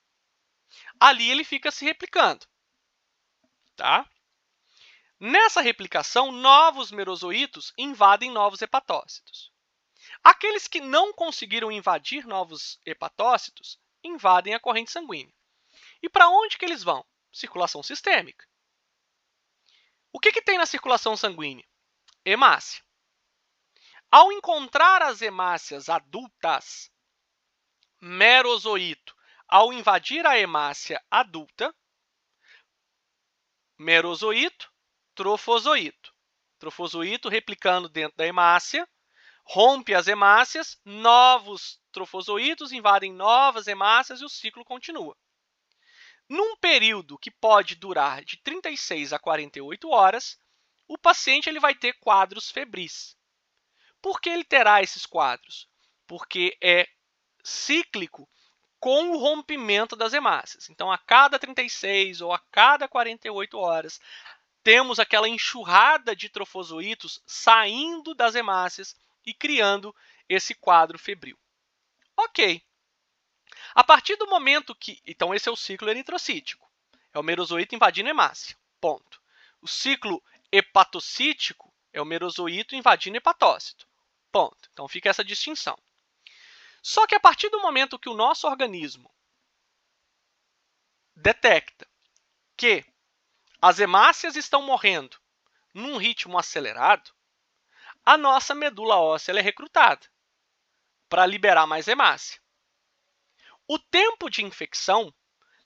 Ali ele fica se replicando, tá? Nessa replicação, novos merozoítos invadem novos hepatócitos. Aqueles que não conseguiram invadir novos hepatócitos invadem a corrente sanguínea. E para onde que eles vão? Circulação sistêmica. O que tem na circulação sanguínea? Hemácia. Ao encontrar as hemácias adultas, merozoíto, ao invadir a hemácia adulta, merozoíto, trofozoíto. Trofozoíto replicando dentro da hemácia, rompe as hemácias, novos trofozoítos invadem novas hemácias e o ciclo continua. Num período que pode durar de 36 a 48 horas, o paciente ele vai ter quadros febris. Por que ele terá esses quadros? Porque é cíclico com o rompimento das hemácias. Então, a cada 36 ou a cada 48 horas, temos aquela enxurrada de trofozoítos saindo das hemácias e criando esse quadro febril. Ok. A partir do momento que... Então, esse é o ciclo eritrocítico. É o merozoíto invadindo a hemácia. Ponto. O ciclo hepatocítico é o merozoíto invadindo o hepatócito. Ponto. Então, fica essa distinção. Só que a partir do momento que o nosso organismo detecta que as hemácias estão morrendo num ritmo acelerado, a nossa medula óssea é recrutada para liberar mais hemácia. O tempo de infecção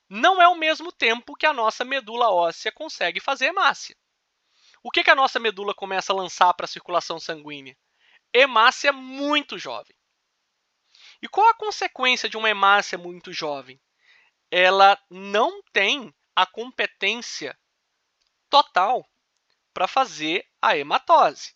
não é o mesmo tempo que a nossa medula óssea consegue fazer hemácia. O que a nossa medula começa a lançar para a circulação sanguínea? Hemácia muito jovem. E qual a consequência de uma hemácia muito jovem? Ela não tem a competência total para fazer a hematose.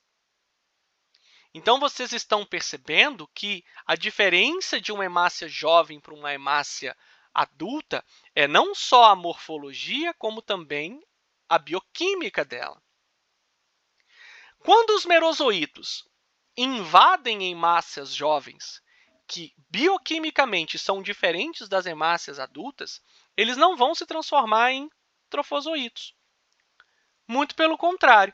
Então, vocês estão percebendo que a diferença de uma hemácia jovem para uma hemácia adulta é não só a morfologia, como também a bioquímica dela. Quando os merozoítos invadem hemácias jovens, que bioquimicamente são diferentes das hemácias adultas, eles não vão se transformar em trofozoítos. Muito pelo contrário,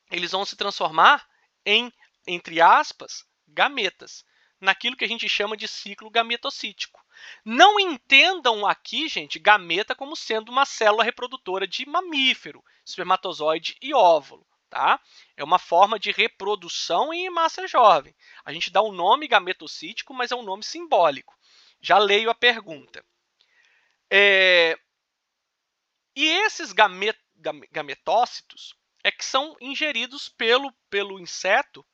eles vão se transformar em, entre aspas, gametas, naquilo que a gente chama de ciclo gametocítico. Não entendam aqui, gente, gameta como sendo uma célula reprodutora de mamífero, espermatozoide e óvulo. Tá? É uma forma de reprodução em hemácia jovem. A gente dá o nome gametocítico, mas é um nome simbólico. Já leio a pergunta. E esses gametócitos é que são ingeridos pelo inseto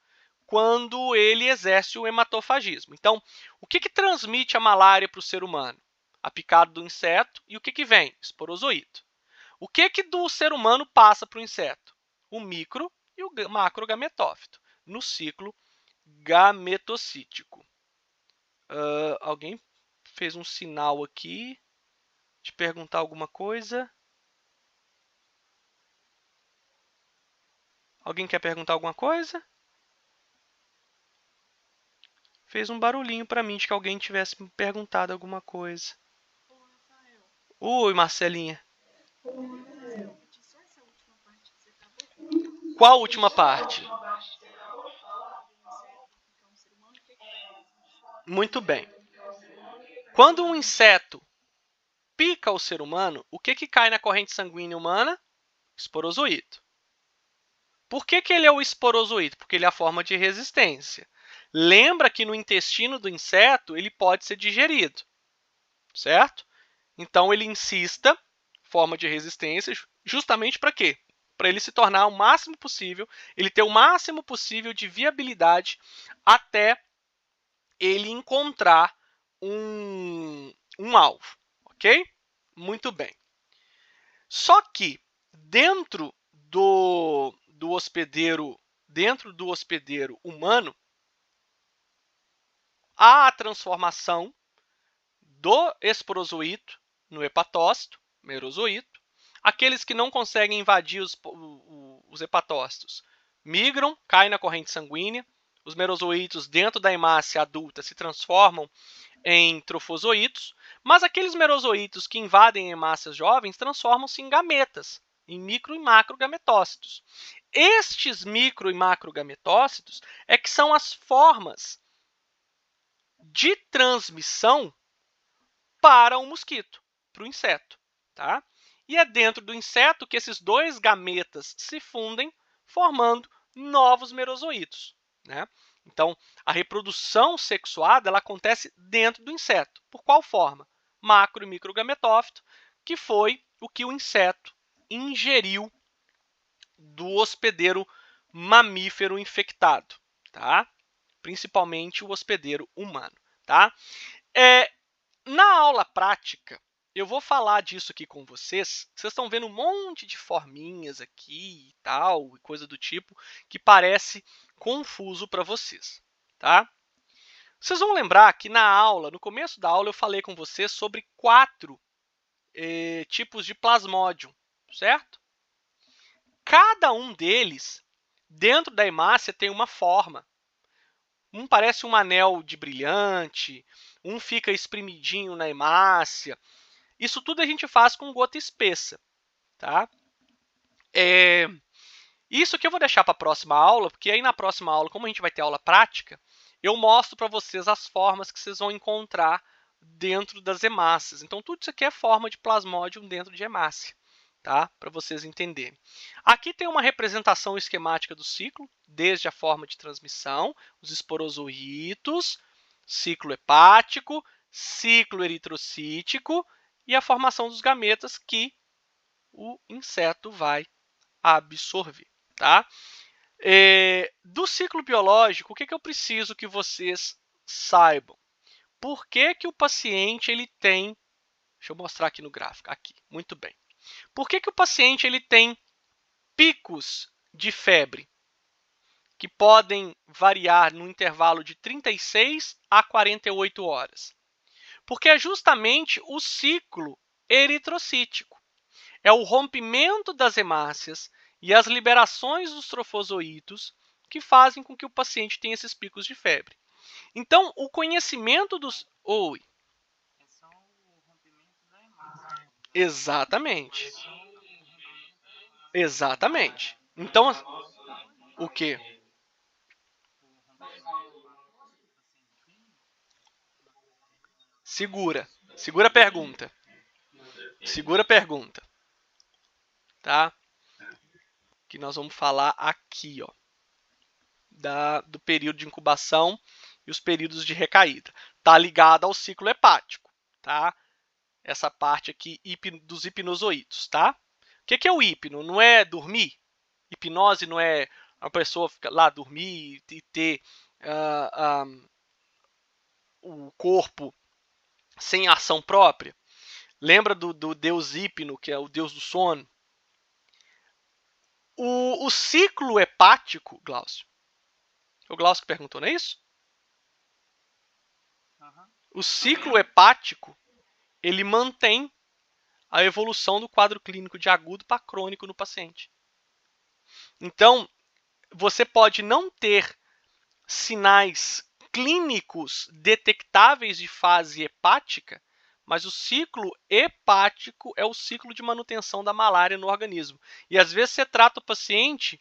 quando ele exerce o hematofagismo. Então, o que transmite a malária para o ser humano? A picada do inseto. E o que vem? Esporozoíto. O que do ser humano passa para o inseto? O micro e o macrogametófito, no ciclo gametocítico. Alguém fez um sinal aqui de perguntar alguma coisa? Alguém quer perguntar alguma coisa? Fez um barulhinho para mim de que alguém tivesse me perguntado alguma coisa. Oi, Marcelinha. Qual última parte? Muito bem. Quando um inseto pica o ser humano, o que cai na corrente sanguínea humana? Esporozoíto. Por que ele é o esporozoíto? Porque ele é a forma de resistência. Lembra que no intestino do inseto ele pode ser digerido, certo? Então, ele insista, forma de resistência, justamente para quê? Para ele se tornar o máximo possível, ele ter o máximo possível de viabilidade até ele encontrar um alvo, ok? Muito bem. Só que dentro do hospedeiro humano, há a transformação do esporozoíto no hepatócito, merozoíto. Aqueles que não conseguem invadir os hepatócitos migram, caem na corrente sanguínea. Os merozoítos dentro da hemácia adulta se transformam em trofozoítos, mas aqueles merozoítos que invadem hemácias jovens transformam-se em gametas, em micro e macrogametócitos. Estes micro e macrogametócitos é que são as formas de transmissão para o mosquito, para o inseto. Tá? E é dentro do inseto que esses dois gametas se fundem, formando novos merozoítos. Né? Então, a reprodução sexuada ela acontece dentro do inseto. Por qual forma? Macro e microgametófito, que foi o que o inseto ingeriu do hospedeiro mamífero infectado, tá? Principalmente o hospedeiro humano. Tá? Na aula prática, eu vou falar disso aqui com vocês. Vocês estão vendo um monte de forminhas aqui e tal, coisa do tipo, que parece confuso para vocês, tá? Vocês vão lembrar que na aula, no começo da aula, eu falei com vocês sobre 4 tipos de plasmódium, certo? cada um deles, dentro da hemácia, tem uma forma. Um parece um anel de brilhante, um fica espremidinho na hemácia. Isso tudo a gente faz com gota espessa, tá? Isso que eu vou deixar para a próxima aula, porque aí na próxima aula, como a gente vai ter aula prática, eu mostro para vocês as formas que vocês vão encontrar dentro das hemácias. Então, tudo isso aqui é forma de plasmódium dentro de hemácia, tá? Para vocês entenderem. Aqui tem uma representação esquemática do ciclo, desde a forma de transmissão, os esporozoítos, ciclo hepático, ciclo eritrocítico e a formação dos gametas que o inseto vai absorver, tá? Do ciclo biológico, o que eu preciso que vocês saibam? Por que o paciente ele tem... Deixa eu mostrar aqui no gráfico. Aqui, muito bem. Por que o paciente ele tem picos de febre que podem variar no intervalo de 36 a 48 horas? Porque é justamente o ciclo eritrocítico. É o rompimento das hemácias e as liberações dos trofozoítos que fazem com que o paciente tenha esses picos de febre. Então, o conhecimento dos... Oi. É só o rompimento da hemácia. Exatamente. Exatamente. Então, o quê? O rompimento da hemácia do paciente clínico. Segura. Segura a pergunta. Segura a pergunta. Tá? Que nós vamos falar aqui, ó. Do período de incubação e os períodos de recaída. Tá ligado ao ciclo hepático, tá? Essa parte aqui dos hipnozoítos, tá? O que é o hipno? Não é dormir? Hipnose não é a pessoa ficar lá dormir e ter o corpo sem ação própria? Lembra do deus hipno, que é o deus do sono? O ciclo hepático, Glaucio. O Glaucio que perguntou, não é isso? Uhum. O ciclo hepático, ele mantém a evolução do quadro clínico de agudo para crônico no paciente. Então, você pode não ter sinais clínicos detectáveis de fase hepática, mas o ciclo hepático é o ciclo de manutenção da malária no organismo. E às vezes você trata o paciente,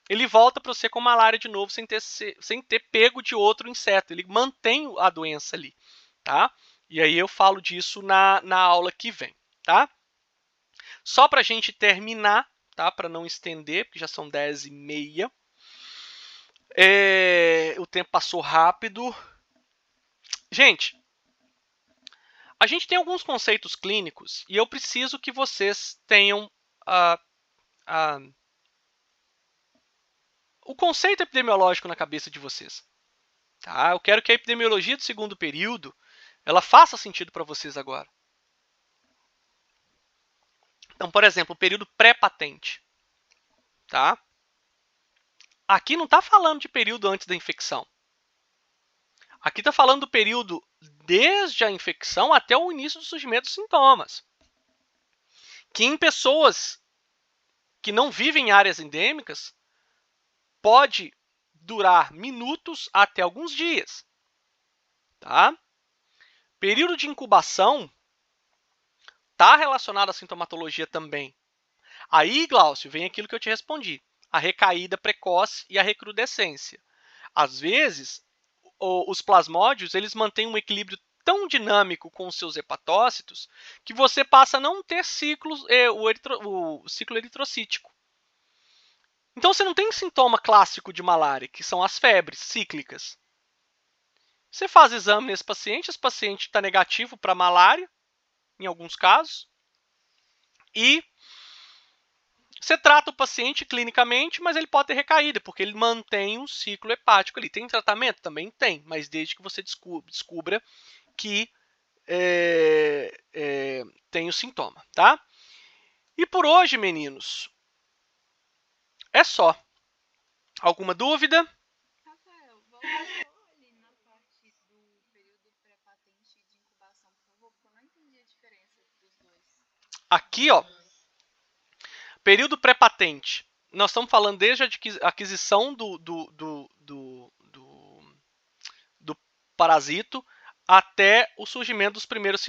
ele volta para você com malária de novo sem ter pego de outro inseto. Ele mantém a doença ali, tá? E aí eu falo disso na aula que vem, tá? Só para a gente terminar, tá? Para não estender, porque já são 10h30. O tempo passou rápido. Gente, a gente tem alguns conceitos clínicos e eu preciso que vocês tenham o conceito epidemiológico na cabeça de vocês. Tá? Eu quero que a epidemiologia do segundo período ela faça sentido para vocês agora. Então, por exemplo, o período pré-patente. Tá? Aqui não está falando de período antes da infecção. Aqui está falando do período desde a infecção até o início do surgimento dos sintomas. Que em pessoas que não vivem em áreas endêmicas, pode durar minutos até alguns dias. Tá? Período de incubação está relacionado à sintomatologia também. Aí, Glaucio, vem aquilo que eu te respondi. A recaída precoce e a recrudescência. Às vezes, os plasmódios eles mantêm um equilíbrio tão dinâmico com os seus hepatócitos que você passa a não ter ciclos, o ciclo eritrocítico. Então, você não tem sintoma clássico de malária, que são as febres cíclicas. Você faz exame nesse paciente, esse paciente está negativo para malária, em alguns casos, e você trata o paciente clinicamente, mas ele pode ter recaída, porque ele mantém um ciclo hepático ali. Tem tratamento? Também tem, mas desde que você descubra que tem o sintoma, tá? E por hoje, meninos, é só. Alguma dúvida? Rafael, volta só ali na parte do período pré-patente e de incubação, por favor, porque eu não entendi a diferença dos dois. Aqui, ó, período pré-patente. nós estamos falando desde a aquisição do parasito até o surgimento dos primeiros